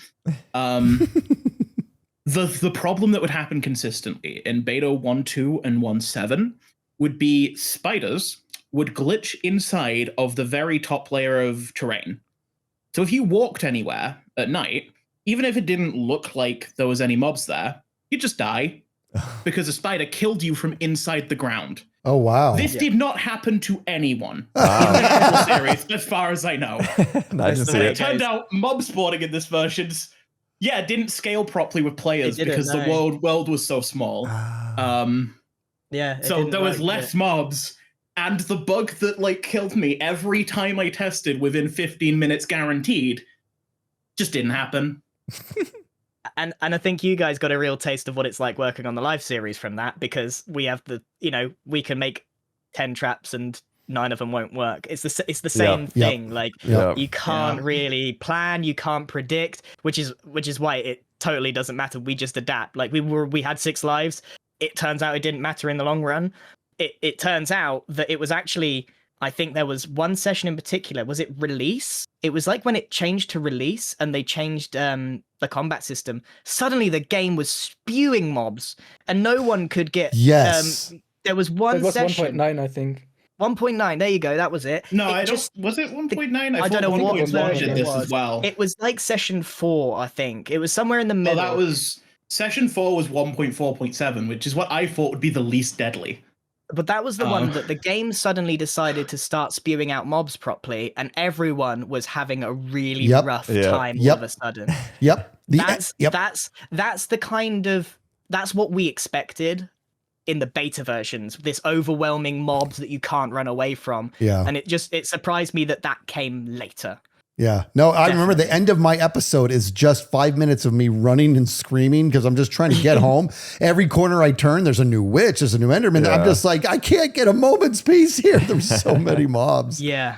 The problem that would happen consistently in beta 1.2 and 1.7 would be spiders would glitch inside of the very top layer of terrain. So if you walked anywhere at night, even if it didn't look like there was any mobs there, you'd just die because a spider killed you from inside the ground. Oh, wow. This did not happen to anyone in the series, as far as I know. It turned out mob spawning in this version, didn't scale properly with players because the world was so small. So there was less mobs, and the bug that killed me every time I tested within 15 minutes guaranteed just didn't happen. And I think you guys got a real taste of what it's like working on the live series from that, because we have we can make 10 traps and 9 of them won't work. It's the same thing. You can't really plan, you can't predict, which is why it totally doesn't matter. We just adapt. Like we had 6 lives. It turns out it didn't matter in the long run. It turns out that it was actually, I think there was one session in particular. Was it release? It was like when it changed to release and they changed the combat system. Suddenly the game was spewing mobs and no one could get. Yes. There was one session. 1.9, I think. 1.9. There you go. That was it. No, was it 1.9? I don't know what version it this was. as well. It was like session 4, I think. It was somewhere in the middle. That was session 4 was 1.4.7, which is what I thought would be the least deadly. But that was the one that the game suddenly decided to start spewing out mobs properly, and everyone was having a really rough time all of a sudden. That's the kind of, that's what we expected in the beta versions, this overwhelming mobs that you can't run away from. Yeah. And it surprised me that came later. Yeah. No, I remember the end of my episode is just 5 minutes of me running and screaming because I'm just trying to get home. Every corner I turn, there's a new witch, there's a new Enderman. Yeah. I'm just like, I can't get a moment's peace here. There's so many mobs. Yeah.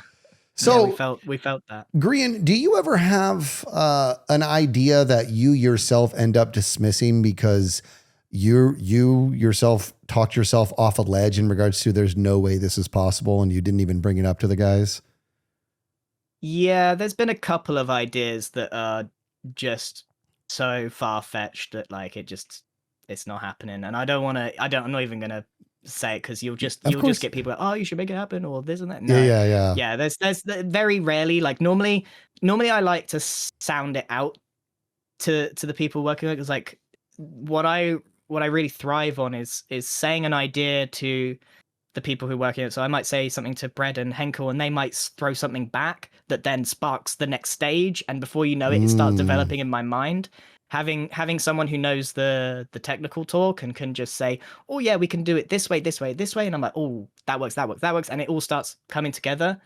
So we felt that. Grian, do you ever have an idea that you yourself end up dismissing because you yourself talked yourself off a ledge in regards to there's no way this is possible and you didn't even bring it up to the guys? Yeah, there's been a couple of ideas that are just so far-fetched that it's not happening. And I'm not even going to say it because you'll just get people like, oh, you should make it happen or this and that. No. Yeah. Yeah, there's very rarely, normally I like to sound it out to the people working with it, because what I really thrive on is saying an idea to the people who work in it. So I might say something to Bread and Henkel, and they might throw something back that then sparks the next stage. And before you know it, it starts developing in my mind. Having someone who knows the technical talk and can just say, oh yeah, we can do it this way, this way, this way, and I'm like, oh, that works, and it all starts coming together.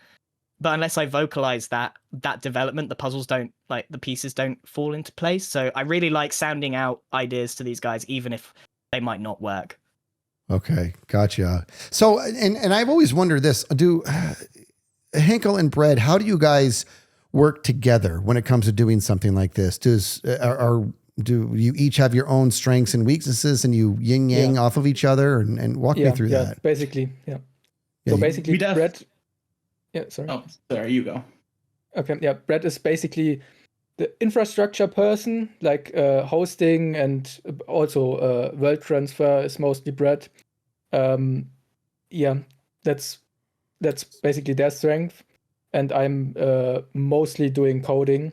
But unless I vocalize that development, the pieces don't fall into place. So I really like sounding out ideas to these guys, even if they might not work. Okay, gotcha. So, and I've always wondered this: do Henkel and Bread, how do you guys work together when it comes to doing something like this? Do you each have your own strengths and weaknesses, and you yin yang off of each other? And walk me through that. Basically, yeah. So basically, Bread. Yeah, sorry. Oh, sorry, you go. Okay, yeah. Bread is basically the infrastructure person, like hosting and also world transfer is mostly Bread. Yeah, that's basically their strength. And I'm mostly doing coding.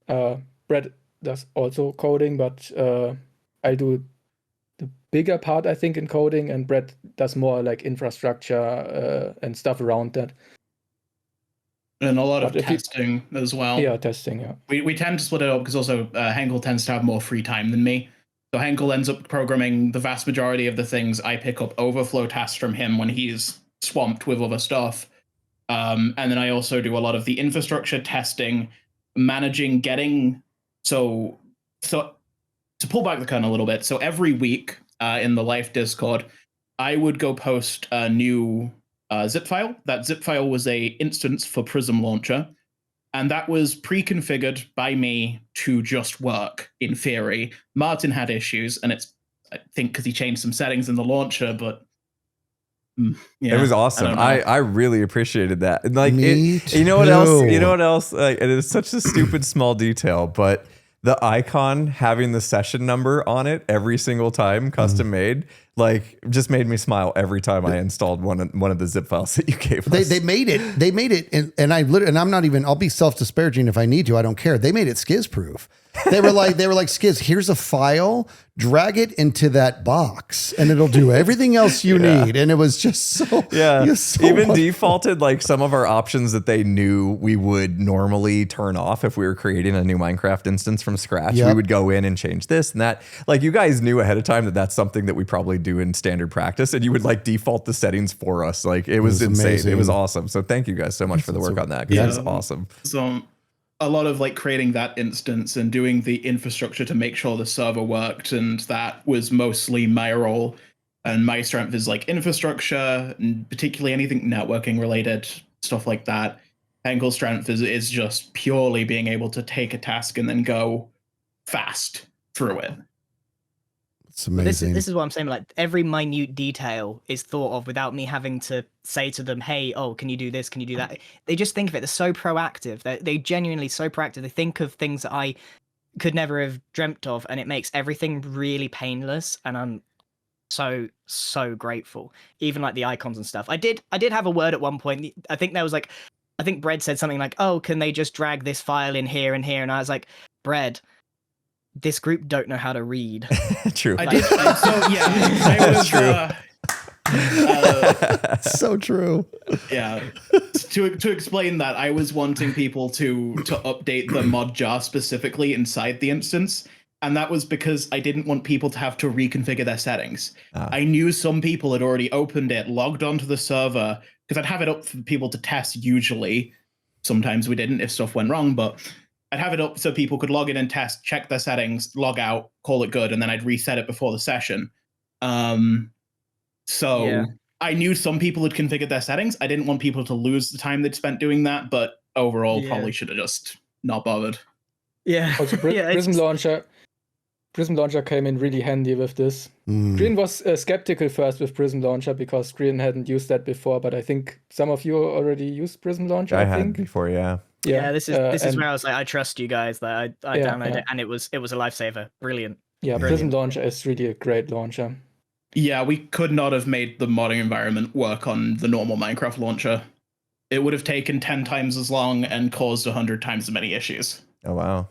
Bread does also coding, but I do the bigger part, I think, in coding, and Bread does more like infrastructure and stuff around that. And a lot of testing as well. Yeah, testing, yeah. We tend to split it up because also Henkel tends to have more free time than me. So Henkel ends up programming the vast majority of the things. I pick up overflow tasks from him when he's swamped with other stuff. And then I also do a lot of the infrastructure testing, managing, so to pull back the curtain a little bit. So every week in the Life Discord, I would go post a new zip file. That zip file was a instance for Prism Launcher, and that was pre-configured by me to just work in theory. Martin had issues, and it's, I think, because he changed some settings in the launcher, but yeah, it was awesome. I really appreciated that. And like, Me too. you know what else? You know what else? Like, it is such a stupid small detail, but the icon having the session number on it every single time, custom made, like just made me smile every time I installed one of the zip files that you gave us. They made it, and I'm not even. I'll be self-disparaging if I need to. I don't care. They made it Skizz proof. They were like Skizz, here's a file, drag it into that box, and it'll do everything else you need. And it was just so even defaulted like some of our options that they knew we would normally turn off if we were creating a new Minecraft instance from scratch. We would go in and change this and that. Like you guys knew ahead of time that that's something that we probably do in standard practice, and you would like default the settings for us. Like it was insane. Amazing. It was awesome. So thank you guys so much for the work on that. Yeah, it's awesome. So a lot of like creating that instance and doing the infrastructure to make sure the server worked, and that was mostly my role. And my strength is like infrastructure, and particularly anything networking related, stuff like that. Henkel's strength is just purely being able to take a task and then go fast through it. It's amazing. This is what I'm saying. Like every minute detail is thought of without me having to say to them, "Hey, can you do this? Can you do that?" They just think of it. They're so proactive. They genuinely so proactive. They think of things that I could never have dreamt of, and it makes everything really painless. And I'm so grateful. Even like the icons and stuff. I did have a word at one point. I think Bread said something like, "Oh, can they just drag this file in here and here?" And I was like, "Bread, this group don't know how to read." True. I did. I was true. So true. Yeah. To explain that, I was wanting people to update the mod jar specifically inside the instance. And that was because I didn't want people to have to reconfigure their settings. I knew some people had already opened it, logged onto the server, because I'd have it up for people to test usually. Sometimes we didn't if stuff went wrong, but I'd have it up so people could log in and test, check their settings, log out, call it good, and then I'd reset it before the session. So I knew some people had configured their settings. I didn't want people to lose the time they'd spent doing that, but overall probably should have just not bothered. Yeah. Also, Prism Launcher came in really handy with this. Green was skeptical first with Prism Launcher because Green hadn't used that before, but I think some of you already used Prism Launcher. I had think before, yeah. This is where I was like, I trust you guys. That I downloaded it, and it was a lifesaver. Brilliant. Yeah, Brilliant. Prism Launcher is really a great launcher. Yeah, we could not have made the modding environment work on the normal Minecraft launcher. It would have taken 10 times as long and caused 100 times as many issues. Oh, wow.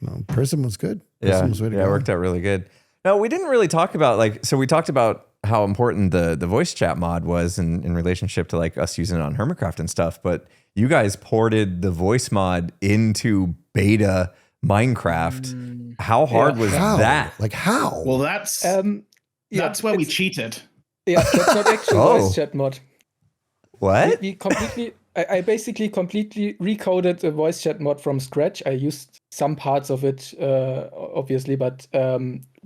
No, Prism was good. It worked out really good. No, we didn't really talk about we talked about how important the voice chat mod was in relationship to like us using it on Hermitcraft and stuff, but you guys ported the voice mod into beta Minecraft. How hard was How? that? Like how? Well, that's where we cheated. Yeah, that's not actually voice chat mod. What? I basically completely recoded the voice chat mod from scratch. I used some parts of it, obviously, but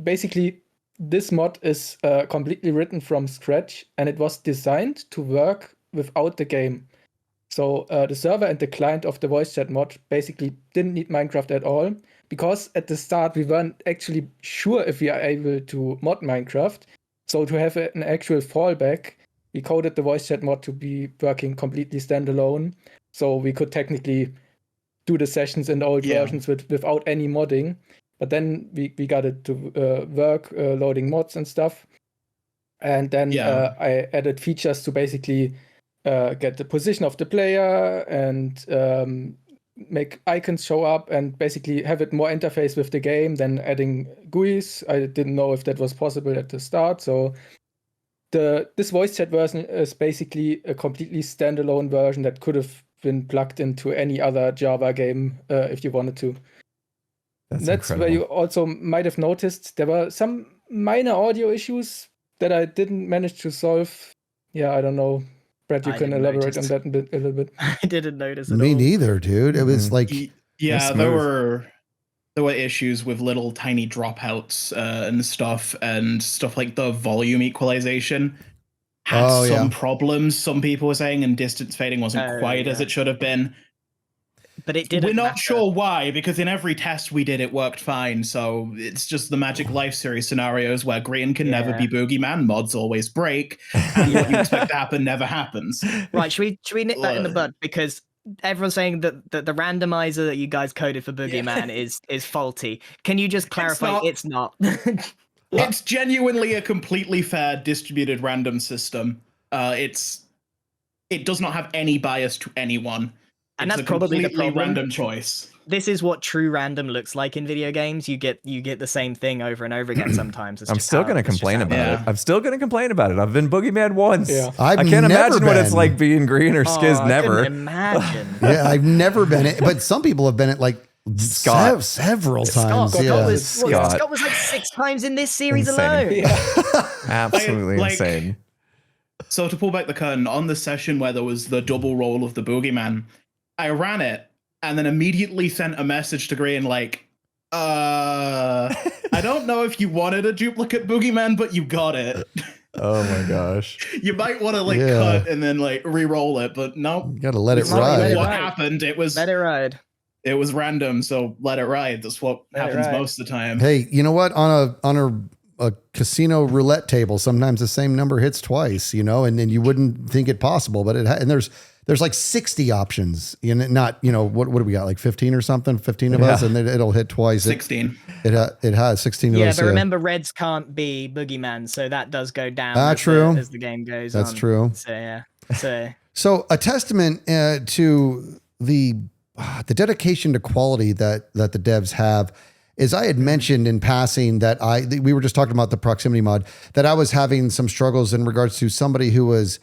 basically this mod is completely written from scratch, and it was designed to work without the game. So the server and the client of the voice chat mod basically didn't need Minecraft at all, because at the start we weren't actually sure if we are able to mod Minecraft. So to have an actual fallback, we coded the voice chat mod to be working completely standalone. So we could technically do the sessions in the old versions without any modding. But then we got it to work, loading mods and stuff. And then I added features to basically get the position of the player and make icons show up and basically have it more interface with the game than adding GUIs. I didn't know if that was possible at the start. So this voice chat version is basically a completely standalone version that could have been plugged into any other Java game if you wanted to. That's where you also might have noticed there were some minor audio issues that I didn't manage to solve. Yeah, I don't know. Brad, you can elaborate on that a little bit. I didn't notice at all. Me neither, dude. It was like there were issues with little tiny dropouts and stuff like the volume equalization had some problems. Some people were saying, and distance fading wasn't quite as it should have been. But it didn't. We're not sure why, because in every test we did, it worked fine. So it's just the Magic Life series scenarios where green can never be boogeyman, mods always break, and what you expect to happen never happens. Right, should we nip that in the bud? Because everyone's saying that the randomizer that you guys coded for boogeyman is faulty. Can you just clarify it's not? It's genuinely a completely fair distributed random system. It does not have any bias to anyone. And it's that's probably the problem. Random choice. This is what true random looks like in video games. You get the same thing over and over again sometimes. I'm still going to complain about it. I'm still going to complain about it. I've been boogeyman once. Yeah. I can't imagine what it's like being green or Skizz never. I couldn't imagine. Yeah, I've never been it, but some people have been it like several times. Scott was like 6 times in this series alone. Absolutely insane. So to pull back the curtain, on the session where there was the double roll of the boogeyman, I ran it and then immediately sent a message to Green like, I don't know if you wanted a duplicate boogeyman, but you got it. Oh my gosh. You might want to cut and then re-roll it, but no. You gotta let it ride. What happened? Let it ride. It was random, so let it ride. That's what happens most of the time. Hey, you know what? On a casino roulette table, sometimes the same number hits twice, and then you wouldn't think it possible, but and there's like 60 options, not, what do we got? Like 15 or something, 15 of us, and then it'll hit twice. 16. It has 16 of us. Yeah, but remember reds can't be boogeyman, so that does go down as the game goes on. That's true. So a testament to the dedication to quality that the devs have is I had mentioned in passing that we were just talking about the proximity mod, that I was having some struggles in regards to somebody who was,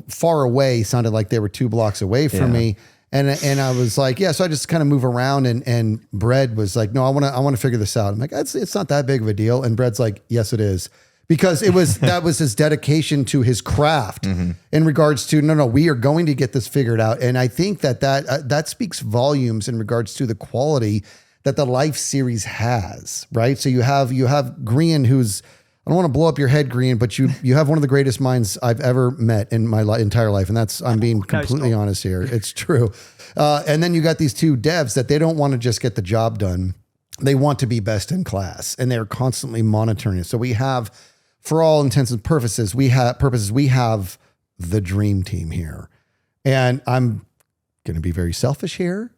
far away, sounded like they were 2 blocks away from me. And I was like, so I just kind of move around and Brett was like, no, I want to figure this out. I'm like, it's not that big of a deal. And Brett's like, yes, it is. Because that was his dedication to his craft in regards to, no, we are going to get this figured out. And I think that speaks volumes in regards to the quality that the Life series has, right? So you have Green, who's, I don't want to blow up your head, Green, but you have one of the greatest minds I've ever met in my entire life. And I'm being completely honest here. It's true. And then you got these 2 devs that they don't want to just get the job done. They want to be best in class, and they're constantly monitoring it. So we have, for all intents and purposes, we have the dream team here. And I'm going to be very selfish here.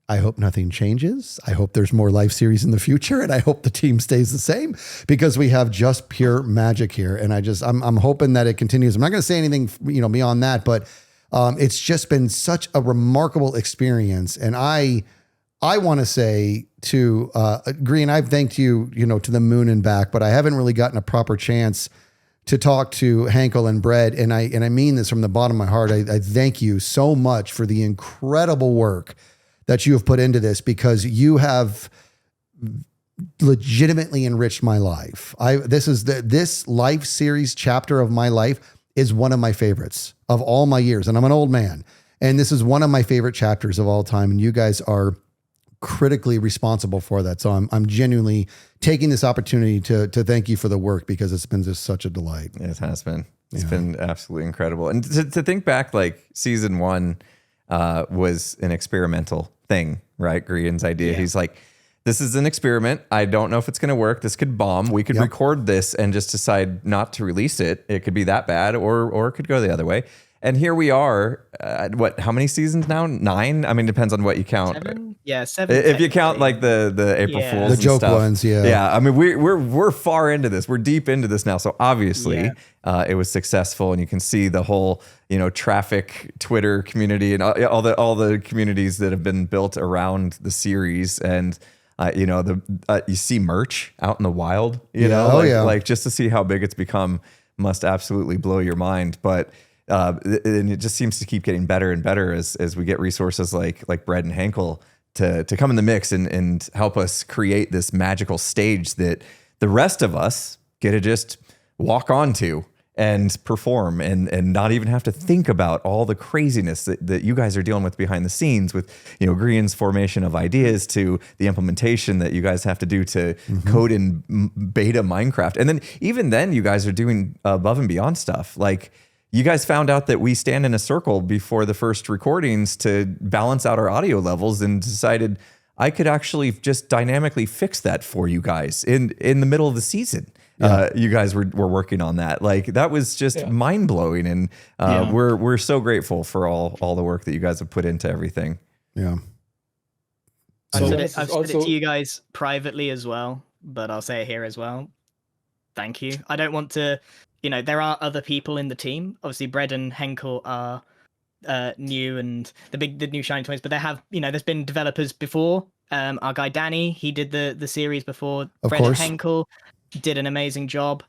I hope nothing changes. I hope there's more Life series in the future, and I hope the team stays the same, because we have just pure magic here. And I'm hoping that it continues. I'm not going to say anything, beyond that, but it's just been such a remarkable experience. And I I want to say to Green, I've thanked you, to the moon and back, but I haven't really gotten a proper chance to talk to Henkel and Brett. And I mean this from the bottom of my heart. I thank you so much for the incredible work that you have put into this, because you have legitimately enriched my life. This life series chapter of my life is one of my favorites of all my years. And I'm an old man, and this is one of my favorite chapters of all time. And you guys are critically responsible for that. So I'm genuinely taking this opportunity to thank you for the work, because it's been just such a delight. It has been. It's been absolutely incredible. And to think back, like season 1 was an experimental thing, right? Green's idea. Yeah. He's like, this is an experiment. I don't know if it's going to work. This could bomb. We could record this and just decide not to release it. It could be that bad, or it could go the other way. And here we are. How many seasons now? 9? I mean, depends on what you count. 7? Yeah, 7. If you count like the April Fools, the and joke stuff. ones, yeah. Yeah, I mean, we're far into this. We're deep into this now. So obviously, it was successful, and you can see the whole traffic Twitter community and all the communities that have been built around the series. And you see merch out in the wild. Like just to see how big it's become must absolutely blow your mind. But and it just seems to keep getting better and better as we get resources like Brett and Henkel to come in the mix and help us create this magical stage that the rest of us get to just walk onto and perform and not even have to think about all the craziness that you guys are dealing with behind the scenes with, Green's formation of ideas to the implementation that you guys have to do to code in beta Minecraft. And then even then you guys are doing above and beyond stuff. Like, you guys found out that we stand in a circle before the first recordings to balance out our audio levels, and decided I could actually just dynamically fix that for you guys in the middle of the season. You guys were working on that. Like, that was just mind blowing. And we're so grateful for all the work that you guys have put into everything. Yeah. I've said it to you guys privately as well, but I'll say it here as well. Thank you. I don't want to... there are other people in the team. Obviously, Brett and Henkel are new and the new shiny toys, but they have, there's been developers before. Our guy Danny, he did the series before. Brett and Henkel did an amazing job.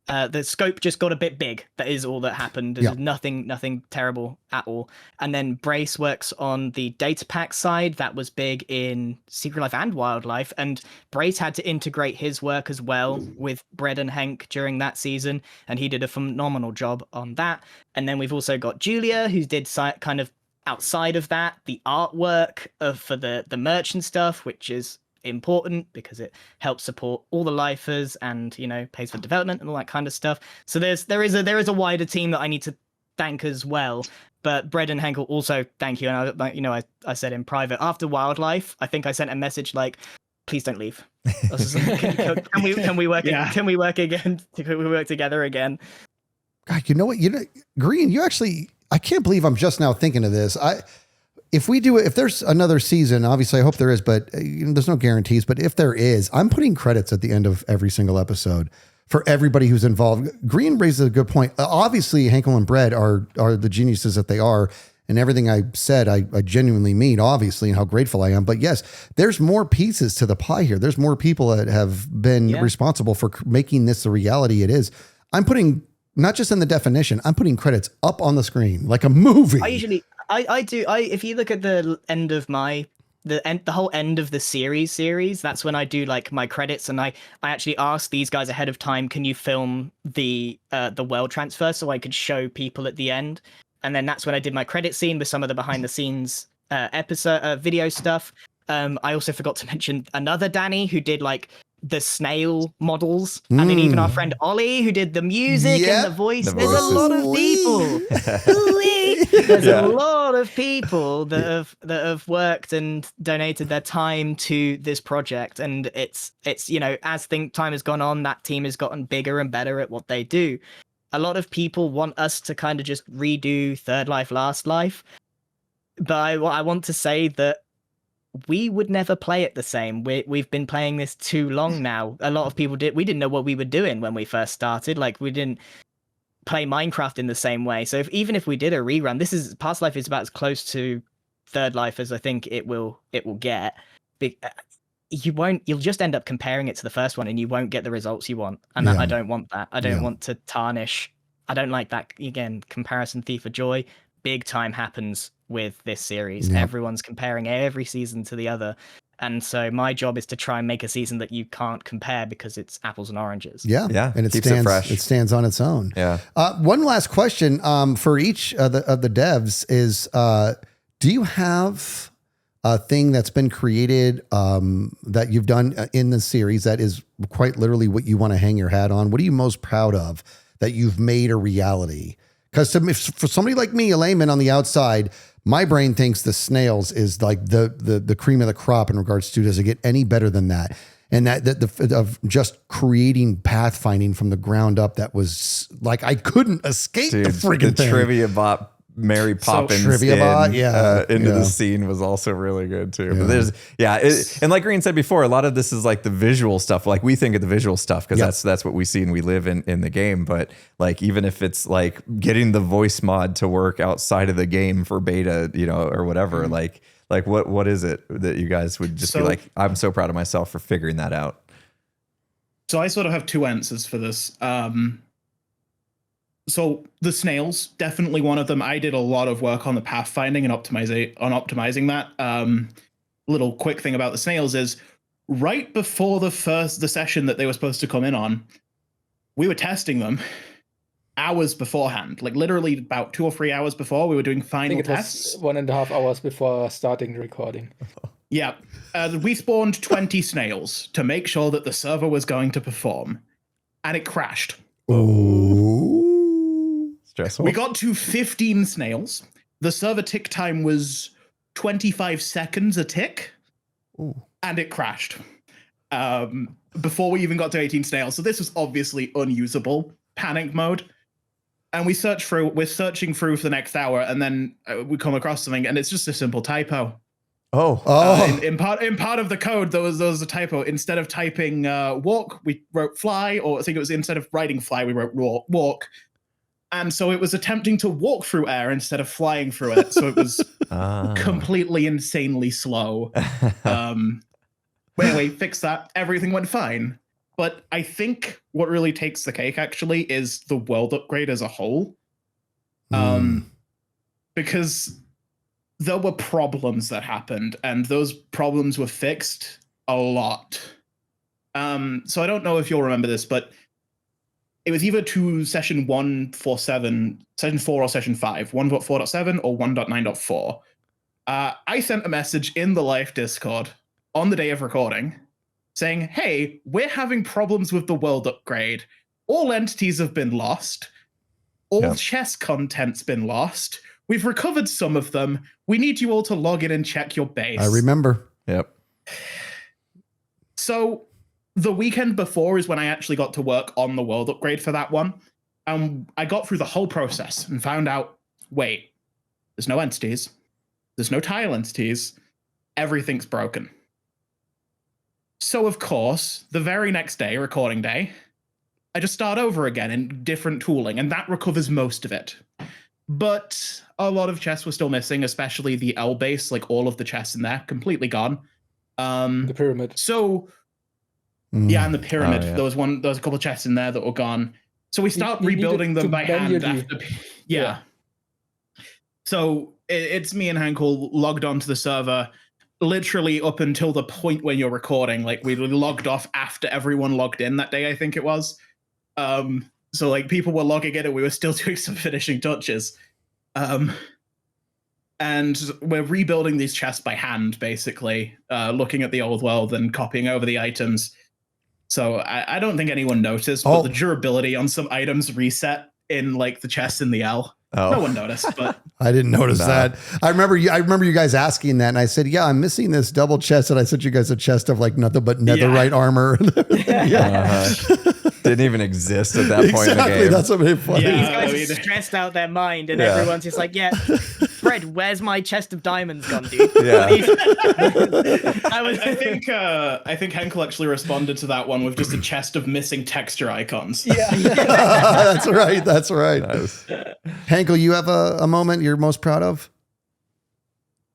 The scope just got a bit big. That is all that happened. There's nothing terrible at all. And then Brace works on the data pack side. That was big in Secret Life and Wildlife. And Brace had to integrate his work as well with Brett and Henk during that season. And he did a phenomenal job on that. And then we've also got Julia, who did kind of outside of that, the artwork for the merch and stuff, which is important because it helps support all the lifers and pays for development and all that kind of stuff. So there is a wider team that I need to thank as well. But Brett and Henkel also thank you. And I said in private after Wildlife, I think I sent a message like, please don't leave. Can we work? Can we work again? Can we work together again? God, you know what? Green, you actually, I can't believe I'm just now thinking of this. If there's another season, obviously I hope there is, but there's no guarantees. But if there is, I'm putting credits at the end of every single episode for everybody who's involved. Green raises a good point. Obviously, Henkel and Brett are the geniuses that they are, and everything I said, I genuinely mean, obviously, and how grateful I am. But yes, there's more pieces to the pie here. There's more people that have been responsible for making this the reality it is. I'm putting, not just in the definition, I'm putting credits up on the screen like a movie. I do. If you look at the end of the whole end of the series, that's when I do like my credits, and I actually asked these guys ahead of time, can you film the world transfer so I could show people at the end? And then that's when I did my credit scene with some of the behind the scenes episode video stuff. I also forgot to mention another Danny who did like the snail models, and then even our friend Ollie who did the music and the voice. There's a lot of people. There's a lot of people that have worked and donated their time to this project, and it's as time has gone on, that team has gotten bigger and better at what they do. A lot of people want us to kind of just redo Third Life, Last Life, but I want to say that we would never play it the same. We've been playing this too long now. A lot of people we didn't know what we were doing when we first started. Like, we didn't play Minecraft in the same way. So even if we did a rerun, Past Life is about as close to Third Life as I think it will get. You'll just end up comparing it to the first one and you won't get the results you want. And I don't want that. I don't want to tarnish. I don't like that. Again, comparison thief of joy. Big time happens with this series. Everyone's comparing every season to the other. And so my job is to try and make a season that you can't compare because it's apples and oranges. Yeah. And it keeps stands, it fresh. It stands on its own. Yeah. One last question for each of the devs is, do you have a thing that's been created that you've done in the series that is quite literally what you want to hang your hat on? What are you most proud of that you've made a reality? Because for somebody like me, a layman on the outside, my brain thinks the snails is like the cream of the crop in regards to, does it get any better than that? And of just creating pathfinding from the ground up, that was like, I couldn't escape the freaking thing. Trivia bot Mary Poppins into the scene was also really good too. But there's and like Green said before, a lot of this is like the visual stuff. Like we think of the visual stuff because that's what we see and we live in the game. But like even if it's like getting the voice mod to work outside of the game for beta, or whatever, like what is it that you guys would just be like, I'm so proud of myself for figuring that out? So I sort of have two answers for this. So the snails, definitely one of them. I did a lot of work on the pathfinding and optimizing that. Little quick thing about the snails is right before the session that they were supposed to come in on, we were testing them hours beforehand, like literally about 2 or 3 hours before we were doing final tests. 1.5 hours before starting the recording. Yeah. We spawned 20 snails to make sure that the server was going to perform, and it crashed. Oh. Stressful. We got to 15 snails. The server tick time was 25 seconds a tick. Ooh. And it crashed before we even got to 18 snails. So this was obviously unusable. Panic mode. And we're searching through for the next hour, and then we come across something, and it's just a simple typo. In part of the code, there was a typo. Instead of typing walk, we wrote fly, or I think it was instead of writing fly, we wrote walk. And so it was attempting to walk through air instead of flying through it. So it was completely insanely slow. But anyway, fix that. Everything went fine. But I think what really takes the cake, actually, is the world upgrade as a whole. Because there were problems that happened, and those problems were fixed a lot. So I don't know if you'll remember this, but it was either to session 147, session 4 or session 5, 1.4.7 or 1.9.4. I sent a message in the live Discord on the day of recording saying, hey, we're having problems with the world upgrade. All entities have been lost. All chest content's been lost. We've recovered some of them. We need you all to log in and check your base. I remember. Yep. So the weekend before is when I actually got to work on the world upgrade for that one. I got through the whole process and found out, wait, there's no entities. There's no tile entities. Everything's broken. So, of course, the very next day, recording day, I just start over again in different tooling, and that recovers most of it. But a lot of chests were still missing, especially the L base, like all of the chests in there, completely gone. The pyramid. So, yeah, and the pyramid. There was a couple of chests in there that were gone. So we start rebuilding them by hand after. Yeah. So it's me and Hankel logged onto the server literally up until the point when you're recording. Like we logged off after everyone logged in that day, I think it was. So like people were logging in and we were still doing some finishing touches. And we're rebuilding these chests by hand, basically, looking at the old world and copying over the items. So I don't think anyone noticed, but the durability on some items reset in like the chest in the L. No one noticed, but I didn't notice that. I remember you guys asking that, and I said, "Yeah, I'm missing this double chest." And I sent you guys a chest of like nothing but netherite armor. Didn't even exist at that point in the game. That's what made it funny. Yeah, these guys are stressed out their mind, and everyone's just like, "Yeah, Fred, where's my chest of diamonds gone, dude?" Yeah. I think Henkel actually responded to that one with just a chest of missing texture icons. Yeah. That's right. That's right. Nice. Henkel, you have a moment you're most proud of?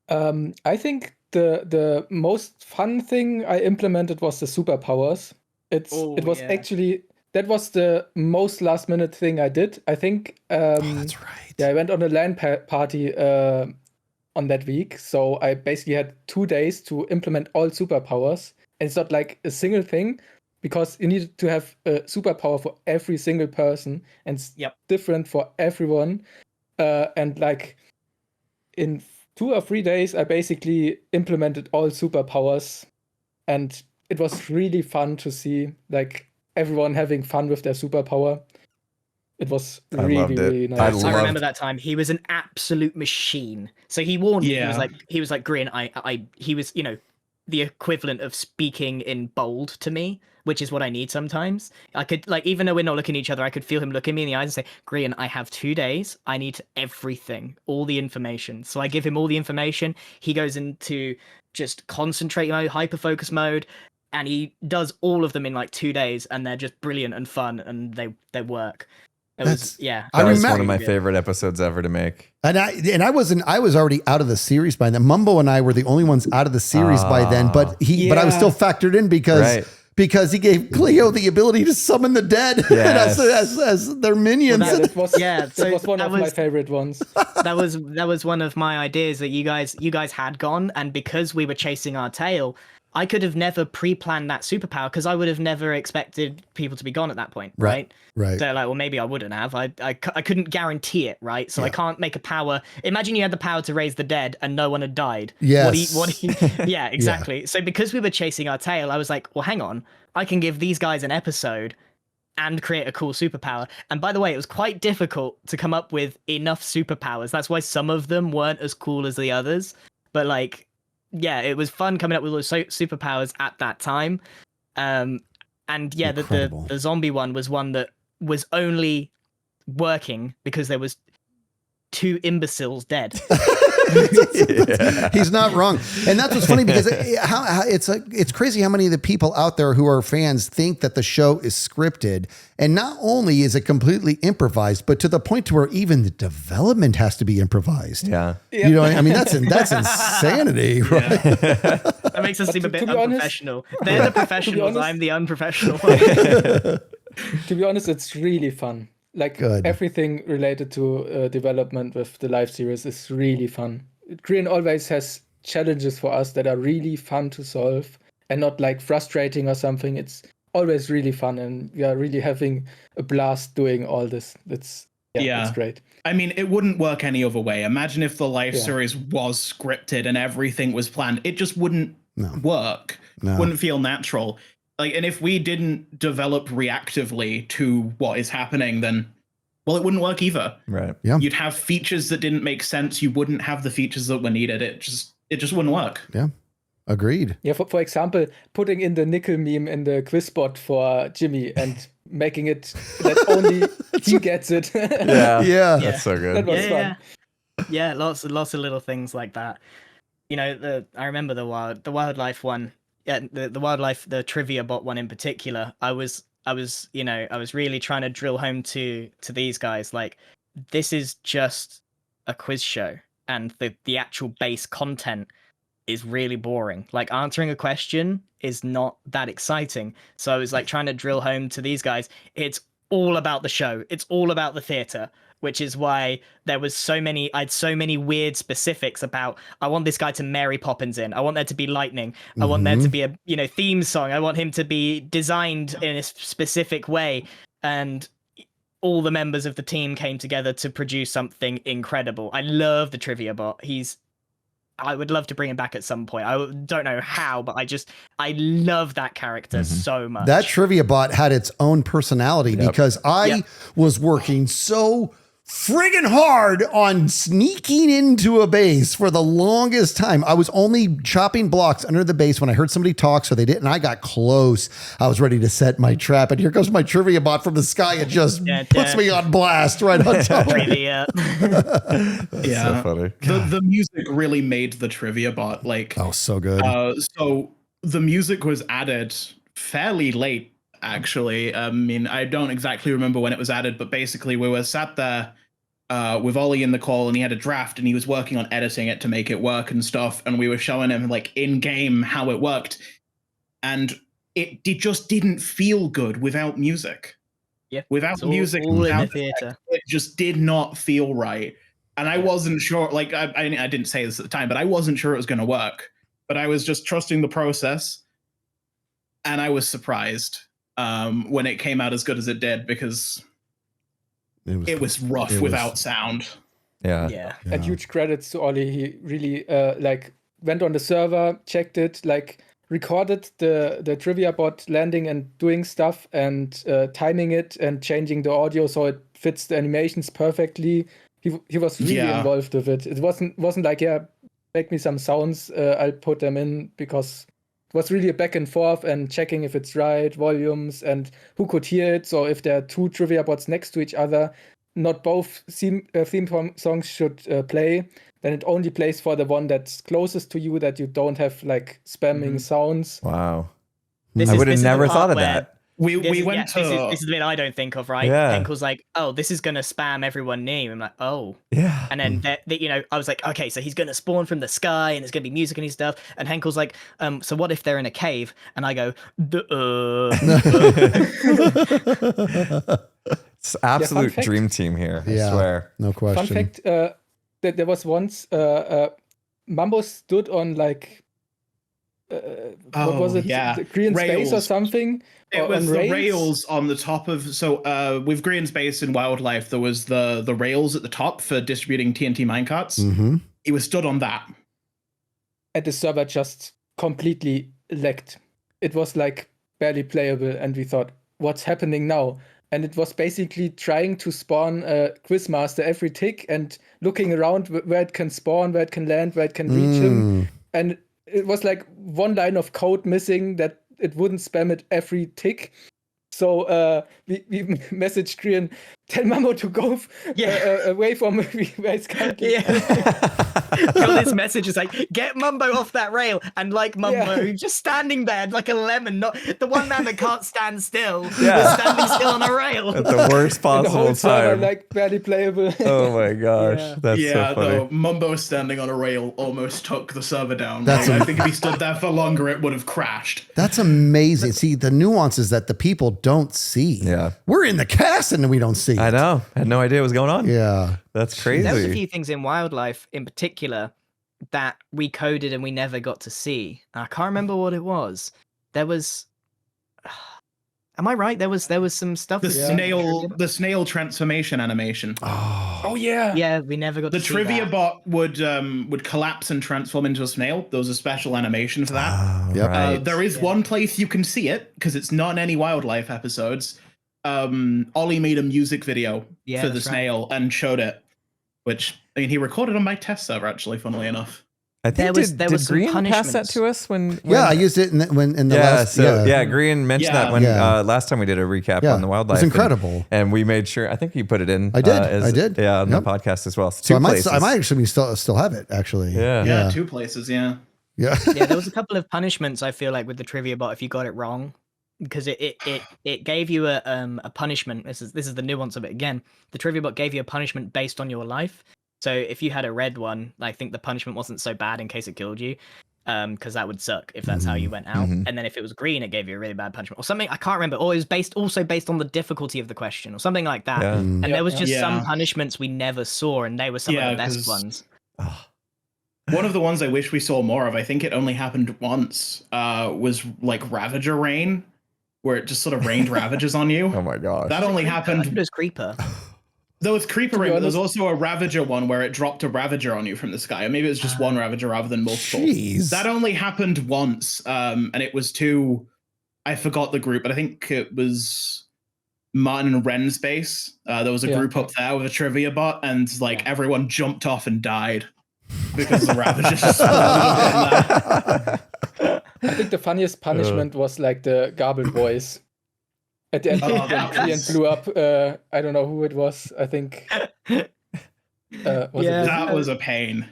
I think the most fun thing I implemented was the superpowers. It was yeah. actually that was the most last minute thing I did. I think. That's right. Yeah, I went on a LAN party on that week, so I basically had 2 days to implement all superpowers. And it's not like a single thing, because you need to have a superpower for every single person, and it's different for everyone. And like in 2 or 3 days, I basically implemented all superpowers, and it was really fun to see like everyone having fun with their superpower. It was really nice. I remember that time. He was an absolute machine. So he warned me. He was like, Grian, he was, the equivalent of speaking in bold to me, which is what I need sometimes. I could, like, even though we're not looking at each other, I could feel him looking me in the eyes and say, Grian, I have 2 days. I need everything, all the information. So I give him all the information. He goes into just concentrate mode, hyper focus mode, and he does all of them in like 2 days, and they're just brilliant and fun, and they work. That was one of my favorite episodes ever to make. And I was already out of the series by then. Mumbo and I were the only ones out of the series by then, but I was still factored in because he gave Cleo the ability to summon the dead as their minions. Well, that was one of my favorite ones. That was one of my ideas that you guys had gone, and because we were chasing our tail, I could have never pre-planned that superpower, because I would have never expected people to be gone at that point, right? Right. So like, well, maybe I wouldn't have. I couldn't guarantee it, right? So I can't make a power. Imagine you had the power to raise the dead and no one had died. Yes. Yeah, exactly. Yeah. So because we were chasing our tail, I was like, well, hang on. I can give these guys an episode and create a cool superpower. And by the way, it was quite difficult to come up with enough superpowers. That's why some of them weren't as cool as the others. But like, yeah, it was fun coming up with all those superpowers at that time. And yeah, the zombie one was one that was only working because there was 2 imbeciles dead. He's not wrong. And that's what's funny, because it's crazy how many of the people out there who are fans think that the show is scripted. And not only is it completely improvised, but to the point to where even the development has to be improvised. Yeah. You know, I mean, that's insanity, right? That makes us seem a bit unprofessional. They're the professionals. I'm the unprofessional one. To be honest, it's really fun. Like everything related to development with the live series is really fun. Grian always has challenges for us that are really fun to solve and not like frustrating or something. It's always really fun, and we are really having a blast doing all this. It's great. I mean, it wouldn't work any other way. Imagine if the live series was scripted and everything was planned. It just wouldn't work. Wouldn't feel natural. Like, and if we didn't develop reactively to what is happening, then, well, it wouldn't work either. Right. Yeah. You'd have features that didn't make sense. You wouldn't have the features that were needed. It just wouldn't work. Yeah. Agreed. Yeah. For example, putting in the nickel meme in the quiz bot for Jimmy and making it that only he gets it. Yeah. That's so good. That was fun. Yeah. Lots of little things like that. You know, I remember the wildlife one. Yeah, the trivia bot one in particular. I was really trying to drill home to these guys, like, this is just a quiz show, and the actual base content is really boring. Like, answering a question is not that exciting. So I was like trying to drill home to these guys, it's all about the show. It's all about the theater, which is why I had so many weird specifics about, I want this guy to Mary Poppins in. I want there to be lightning. I want there to be a theme song. I want him to be designed in a specific way. And all the members of the team came together to produce something incredible. I love the trivia bot. I would love to bring him back at some point. I don't know how, but I love that character so much. That trivia bot had its own personality because I was working so friggin' hard on sneaking into a base for the longest time. I was only chopping blocks under the base when I heard somebody talk, so they didn't. I got close. I was ready to set my trap, and here comes my trivia bot from the sky. It just puts me on blast right on top. Trivia. So funny. The music really made the trivia bot like so good. So the music was added fairly late, actually. I mean, I don't exactly remember when it was added, but basically we were sat there with Ollie in the call, and he had a draft, and he was working on editing it to make it work and stuff. And we were showing him like in game how it worked, and it just didn't feel good without music. Yeah, without all, music, all in the without theater. it just did not feel right. And I wasn't sure. Like I didn't say this at the time, but I wasn't sure it was going to work. But I was just trusting the process, and I was surprised when it came out as good as it did, because it was rough without sound. Yeah. And huge credits to Ollie. He really like went on the server, checked it, like recorded the trivia bot landing and doing stuff, and timing it and changing the audio so it fits the animations perfectly. He was really involved with it. It wasn't like, yeah, make me some sounds, I'll put them in, because it was really a back and forth and checking if it's right, volumes, and who could hear it. So if there are two trivia bots next to each other, not both theme songs should play. Then it only plays for the one that's closest to you, that you don't have like spamming sounds. Wow. This I is- would have this is the never part thought of where- that. We This went to is the bit I don't think of, right? Yeah. Henkel's like, oh, this is gonna spam everyone near. I'm like, oh. Yeah. And then I was like, okay, so he's gonna spawn from the sky and there's gonna be music and stuff. And Henkel's like, so what if they're in a cave? And I go, It's absolute fact. dream team here. I Yeah. swear. No question. Fun fact, that there was once Mambo stood on like what was it? yeah. The Green Space or Rails. something? It Or was on the rails on the top of, so with Green Space and Wildlife, there was the rails at the top for distributing TNT minecarts. Mm-hmm. He was stood on that. And the server just completely lagged. It was like barely playable, and we thought, what's happening now? And it was basically trying to spawn a Quizmaster every tick and looking around where it can spawn, where it can land, where it can reach him. And it was like one line of code missing that it wouldn't spam it every tick. So we messaged Krian, tell Mambo to go away from where it's currently. Got this message is like, get Mumbo off that rail, and like Mumbo just standing there like a lemon, not the one man that can't stand still, standing still on a rail. At the worst The possible whole server, time. like barely playable. Oh my gosh. Yeah. That's so funny. though, Mumbo standing on a rail almost took the server down. That's I think if he stood there for longer, it would have crashed. That's amazing. See, the nuances that the people don't see. Yeah. We're in the cast and we don't see it. I know. I had no idea what was going on. Yeah. That's There was a crazy. few things in Wildlife in particular that we coded and we never got to see. I can't remember what it was. There was am I right? There was some stuff. The snail transformation animation. Oh yeah. Yeah, we never got The to see trivia that. bot would collapse and transform into a snail. There was a special animation for that. Oh, Yep. right. There is one place you can see it, because it's not in any Wildlife episodes. Ollie made a music video Yeah, for the that's right. snail and showed it, which, I mean, he recorded on my test server, actually, funnily enough. I think there did was some Green pass that punishments. to us when Yeah, I used it in the yeah, last. so Green mentioned that when Yeah. last time we did a recap Yeah, on the it Wildlife. was incredible. And we made sure, I think you put it in. I did. Yeah, on Yep. the podcast as well. So So two places. I might actually still have it, actually. Yeah. Yeah, 2 places, yeah. Yeah. Yeah, there was a couple of punishments I feel like with the trivia bot if you got it wrong, because it gave you a punishment. This is the nuance of it again. The trivia bot gave you a punishment based on your life. So if you had a red one, I think the punishment wasn't so bad in case it killed you, because that would suck if that's how you went out. And then if it was green, it gave you a really bad punishment or something. I can't remember. Or it was also based on the difficulty of the question or something like that. Yeah. And there was just Yeah. some punishments we never saw, and they were some Yeah, of the best 'cause- ones. One of the ones I wish we saw more of, I think it only happened once, was like Ravager Rain, where it just sort of rained Ravages on you. Oh my gosh. That only I think happened. it was Creeper. There was Creeper be Rain, but there's honest- also a Ravager one where it dropped a Ravager on you from the sky. Or maybe it was just one Ravager rather than multiple. Jeez. That only happened once, and it was to, I forgot the group, but I think it was Martin and Ren's base. There was a group up there with a trivia bot, and like everyone jumped off and died because the Ravagers just spawned there. I think the funniest punishment was like the garbled voice. At the end, Oh, when that Krian was- blew up. I don't know who it was. I think. Was Yeah. it That was a pain.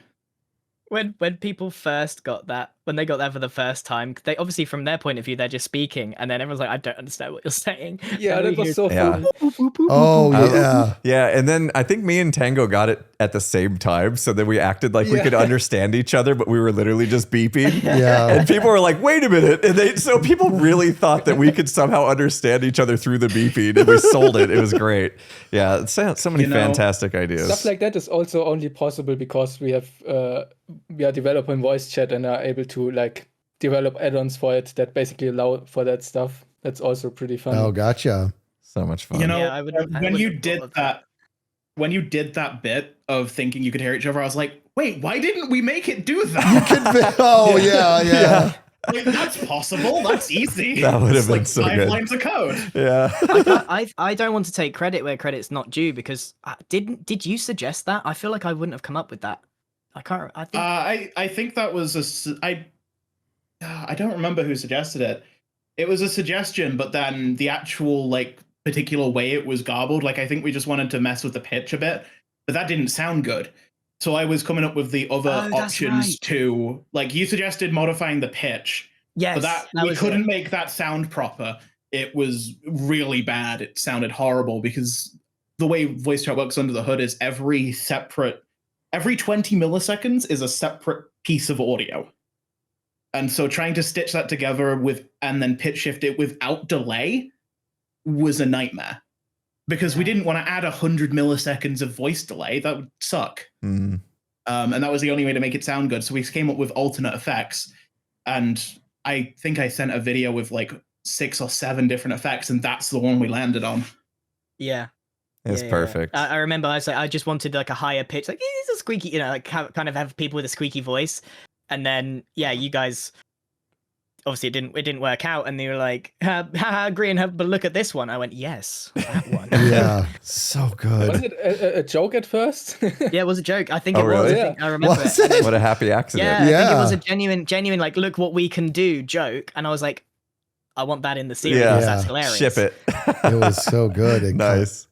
When people first got that, when they got that for the first time, they obviously from their point of view they're just speaking, and then everyone's like, I don't understand what you're saying. Yeah, And that we was hear so Yeah. funny. Oh yeah. Yeah, and then I think me and Tango got it at the same time, so then we acted like we Yeah. could understand each other, but we were literally just beeping. Yeah. And people were like, "Wait a minute!" And so people really thought that we could somehow understand each other through the beeping, and we sold it. It was great. Yeah, so many fantastic ideas. Stuff like that is also only possible because we are developing voice chat and are able to like develop add-ons for it that basically allow for that stuff. That's also pretty fun. Oh, gotcha. So much fun. You know, Yeah, I when you wouldn't have did thought of that, when you did that bit of thinking you could hear each other, I was like, wait, why didn't we make it do that? Oh yeah. Like, that's possible. That's easy. That would have It's been like so 5 good. lines of code. Yeah. I don't want to take credit where credit's not due because did you suggest that? I feel like I wouldn't have come up with that. I can't. I think I think that was I don't remember who suggested it. It was a suggestion, but then the actual like particular way it was garbled, like I think we just wanted to mess with the pitch a bit, but that didn't sound good. So I was coming up with the other options right. to like you suggested modifying the pitch, yes, but that we was couldn't it. make that sound proper. It was really bad. It sounded horrible because the way voice chat works under the hood is every 20 milliseconds is a separate piece of audio. And so trying to stitch that together and then pitch shift it without delay was a nightmare because we didn't want to add 100 milliseconds of voice delay. That would suck. Mm. And that was the only way to make it sound good. So we came up with alternate effects. And I think I sent a video with like 6 or 7 different effects, and that's the one we landed on. Yeah. It's Yeah. perfect. I remember I was like, I just wanted like a higher pitch, like it's a squeaky, like kind of have people with a squeaky voice, and then you guys obviously it didn't work out, and they were like, agree and but look at this one. I went, yes, that one. Yeah. So good. Was it a joke at first? Yeah, it was a joke. I think Oh, it was. really? I remember Was it. And it? then- What a happy accident. yeah, I think it Yeah. was a genuine, like, look what we can do joke, and I was like, I want that in the series. Yeah. That's Yeah. hilarious. Ship it. It was so good. It Nice.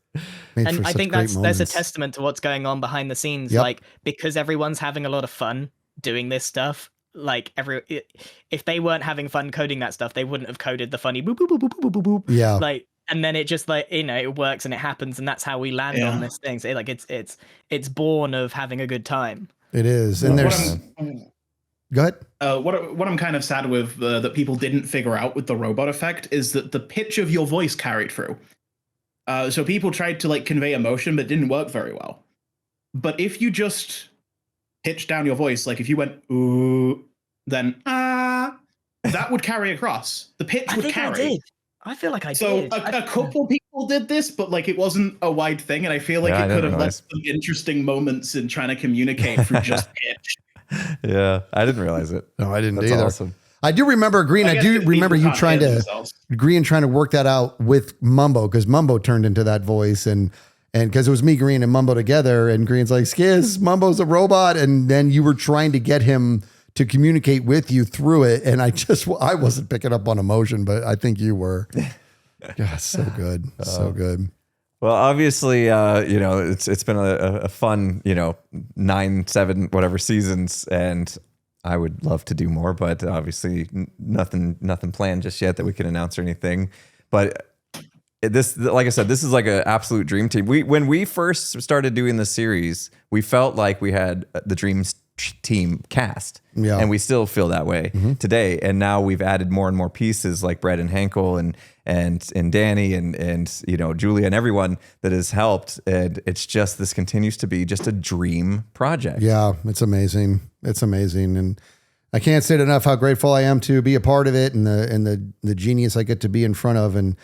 made And for I such think great there's a moments. testament to what's going on behind the scenes. Yep. Like, because everyone's having a lot of fun doing this stuff. Like if they weren't having fun coding that stuff, they wouldn't have coded the funny boop boop boop boop boop boop boop. Yeah. Like, and then it just like it works and it happens, and that's how we land Yeah. on this thing. So like it's born of having a good time. It is. And What there's go ahead. what I'm kind of sad with that people didn't figure out with the robot effect is that the pitch of your voice carried through. So people tried to like convey emotion, but it didn't work very well. But if you just pitch down your voice, like if you went ooh, then that would carry across. The pitch I would think carry. I did. I feel like I So did. a couple people did this, but like it wasn't a wide thing, and I feel like Yeah, I it could didn't have realize. led some interesting moments in trying to communicate through just pitch. Yeah. I didn't realize it. No, I didn't That's either. awesome. I do remember Green. I guess do because remember people you can't trying hear to themselves. Green trying to work that out with Mumbo because Mumbo turned into that voice and because it was me, Green, and Mumbo together, and Green's like, Skizz, Mumbo's a robot, and then you were trying to get him to communicate with you through it, and I wasn't picking up on emotion, but I think you were. Yeah, so good, so good. Well, obviously, it's been a fun, 9, 7, whatever seasons, and I would love to do more, but obviously nothing planned just yet that we can announce or anything. But this, like I said, this is like an absolute dream team. When we first started doing the series, we felt like we had the dreams team cast, Yeah. and we still feel that way today. And now we've added more and more pieces like Brett and Henkel and Danny and Julia and everyone that has helped. And it's just, this continues to be just a dream project. Yeah, it's amazing. It's amazing, and I can't say it enough how grateful I am to be a part of it and the genius I get to be in front of. And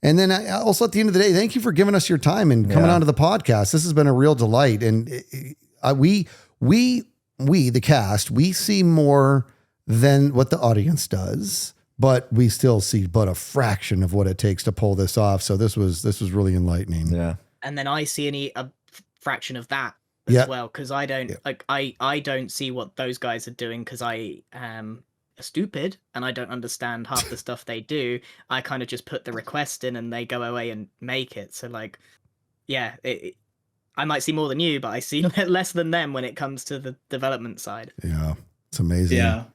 then also at the end of the day, thank you for giving us your time and coming onto the podcast. This has been a real delight, and we the cast, we see more than what the audience does, but we still see but a fraction of what it takes to pull this off. So this was really enlightening. Yeah. And then I see a fraction of that Yeah. as well, because I don't I don't see what those guys are doing because I am stupid and I don't understand half the stuff they do. I kind of just put the request in and they go away and make it. So like, yeah, I might see more than you, but I see less than them when it comes to the development side. Yeah, it's amazing. Yeah.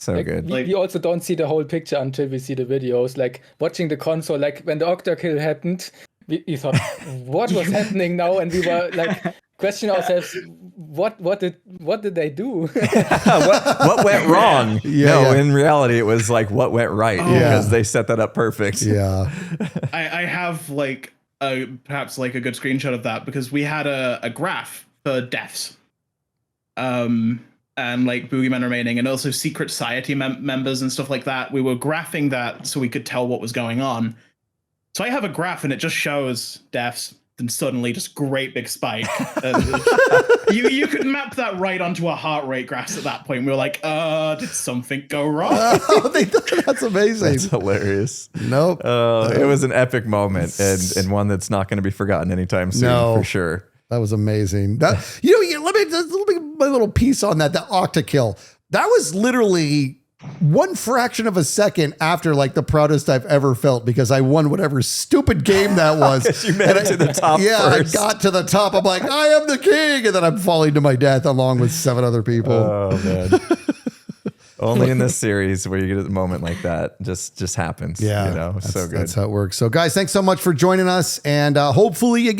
So Like, good. we also don't see the whole picture until we see the videos. Like watching the console, like when the Octa kill happened, we thought, what was happening now? And we were like questioning ourselves, what did they do? what went wrong? In reality, it was like what went right because they set that up perfect. Yeah. I have like perhaps like a good screenshot of that because we had a graph for deaths. And like boogeymen remaining and also secret society members and stuff like that. We were graphing that so we could tell what was going on. So I have a graph and it just shows deaths and suddenly just great big spike. You could map that right onto a heart rate graph at that point. We were like, did something go wrong? That's amazing. That's hilarious. Nope. It was an epic moment and one that's not going to be forgotten anytime soon for sure. That was amazing. Let me my little piece on that. The Octa kill. That was literally one fraction of a second after like the proudest I've ever felt because I won whatever stupid game that was. You made it to the top. Yeah, first. I got to the top. I'm like, I am the king, and then I'm falling to my death along with 7 other people. Oh man. Only in this series where you get a moment like that just happens. Yeah, so good. That's how it works. So guys, thanks so much for joining us, and hopefully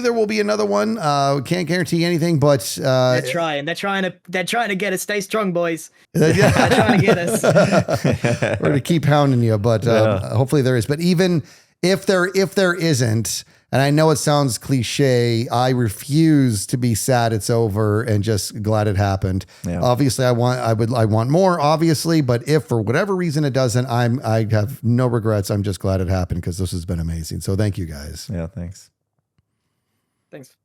there will be another one. We can't guarantee anything, but They're trying to get us. Stay strong, boys. They're trying to get us. We're gonna keep hounding you, but hopefully there is. But even if there isn't, and I know it sounds cliche, I refuse to be sad it's over and just glad it happened. Yeah. Obviously, I want more, obviously, but if for whatever reason it doesn't, I have no regrets. I'm just glad it happened because this has been amazing. So thank you guys. Yeah, thanks.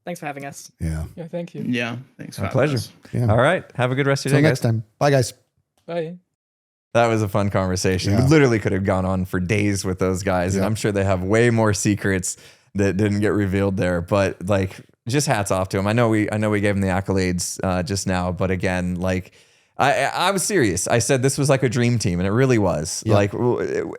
Thanks for having us. Yeah. Yeah, thank you. Yeah, thanks for My having pleasure. us. Yeah. All right. Have a good rest of your Till day, next guys. time. Bye, guys. Bye. That was a fun conversation. Yeah. We literally could have gone on for days with those guys, and I'm sure they have way more secrets that didn't get revealed there. But like, just hats off to them. I know we gave them the accolades just now, but again, like, I was serious. I said this was like a dream team, and it really was. Yeah. Like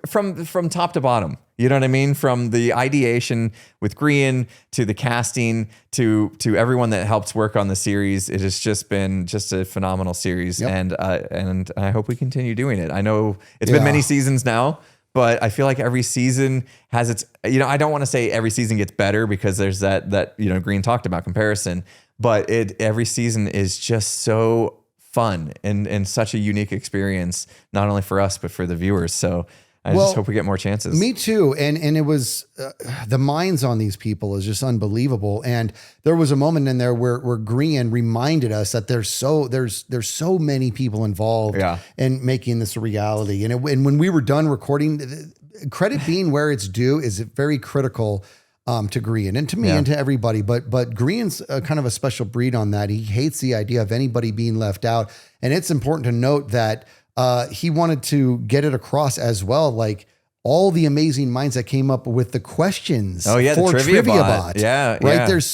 from top to bottom. You know what I mean? From the ideation with Grian to the casting to everyone that helped work on the series, it has just been just a phenomenal series, and I hope we continue doing it. I know it's been many seasons now, but I feel like every season has its. I don't want to say every season gets better because there's that Grian talked about comparison, but every season is just so fun and such a unique experience, not only for us but for the viewers. So I just hope we get more chances. Me too. And it was the minds on these people is just unbelievable. And there was a moment in there where Grian reminded us that there's so many people involved in making this a reality. And when we were done recording, credit being where it's due is very critical to Grian and to me and to everybody. But Grian's kind of a special breed on that. He hates the idea of anybody being left out. And it's important to note that he wanted to get it across as well, like all the amazing minds that came up with the questions. Oh yeah, for the trivia bot. Yeah, right. Yeah. There's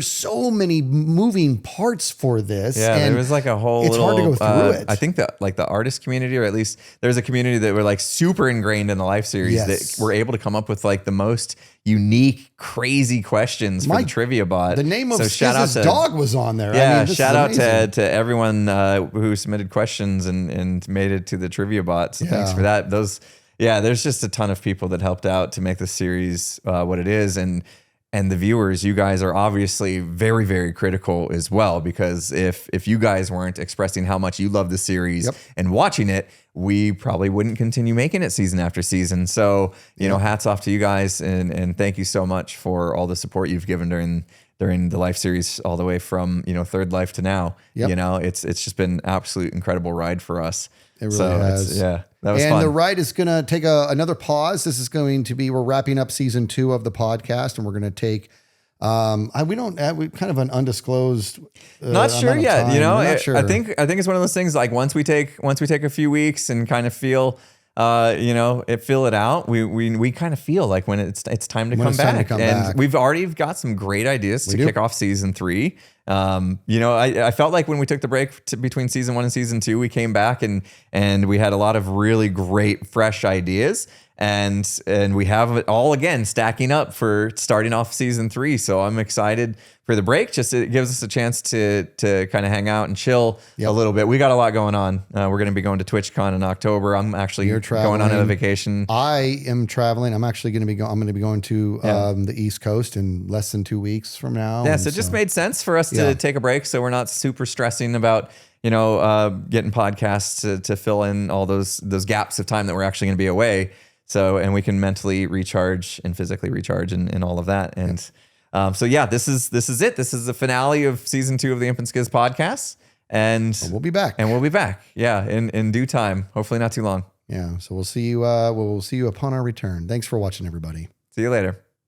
so many moving parts for this. Yeah, and there was like a whole. It's hard to go through it. I think that like the artist community, or at least there's a community that were like super ingrained in the live series that were able to come up with like the most unique, crazy questions for the trivia bot. The name of shout out Skizz's dog was on there. Yeah, I mean, this shout is out amazing. to everyone who submitted questions and made it to the trivia bot. So thanks for that. There's just a ton of people that helped out to make the series what it is, and the viewers, you guys are obviously very, very critical as well, because if you guys weren't expressing how much you love the series and watching it, we probably wouldn't continue making it season after season. So, hats off to you guys, and thank you so much for all the support you've given during the life series, all the way from, Third Life to now. It's just been an absolute incredible ride for us. It really has. That was and fun. the ride is going to take another pause. This is going to be, we're wrapping up season 2 of the podcast, and we're going to take, we kind of an undisclosed. Not sure yet. We're not sure. I think it's one of those things, like once we take a few weeks and kind of feel, fill it out. We kind of feel like when it's time to come back. And we've already got some great ideas to kick off season 3. I felt like when we took the break between season 1 and season 2, we came back and we had a lot of really great, fresh ideas. And we have it all again stacking up for starting off season 3. So I'm excited for the break. Just it gives us a chance to kind of hang out and chill a little bit. We got a lot going on. We're going to be going to TwitchCon in October. I'm actually going on a vacation. I am traveling. I'm actually going to be going to the East Coast in less than 2 weeks from now. Yeah, so it just made sense for us to take a break, so we're not super stressing about getting podcasts to fill in all those gaps of time that we're actually going to be away. So, and we can mentally recharge and physically recharge and all of that. And this is it. This is the finale of season 2 of the Imp and Skizz podcast. And we'll be back. Yeah, in due time. Hopefully not too long. Yeah. So we'll see you upon our return. Thanks for watching, everybody. See you later.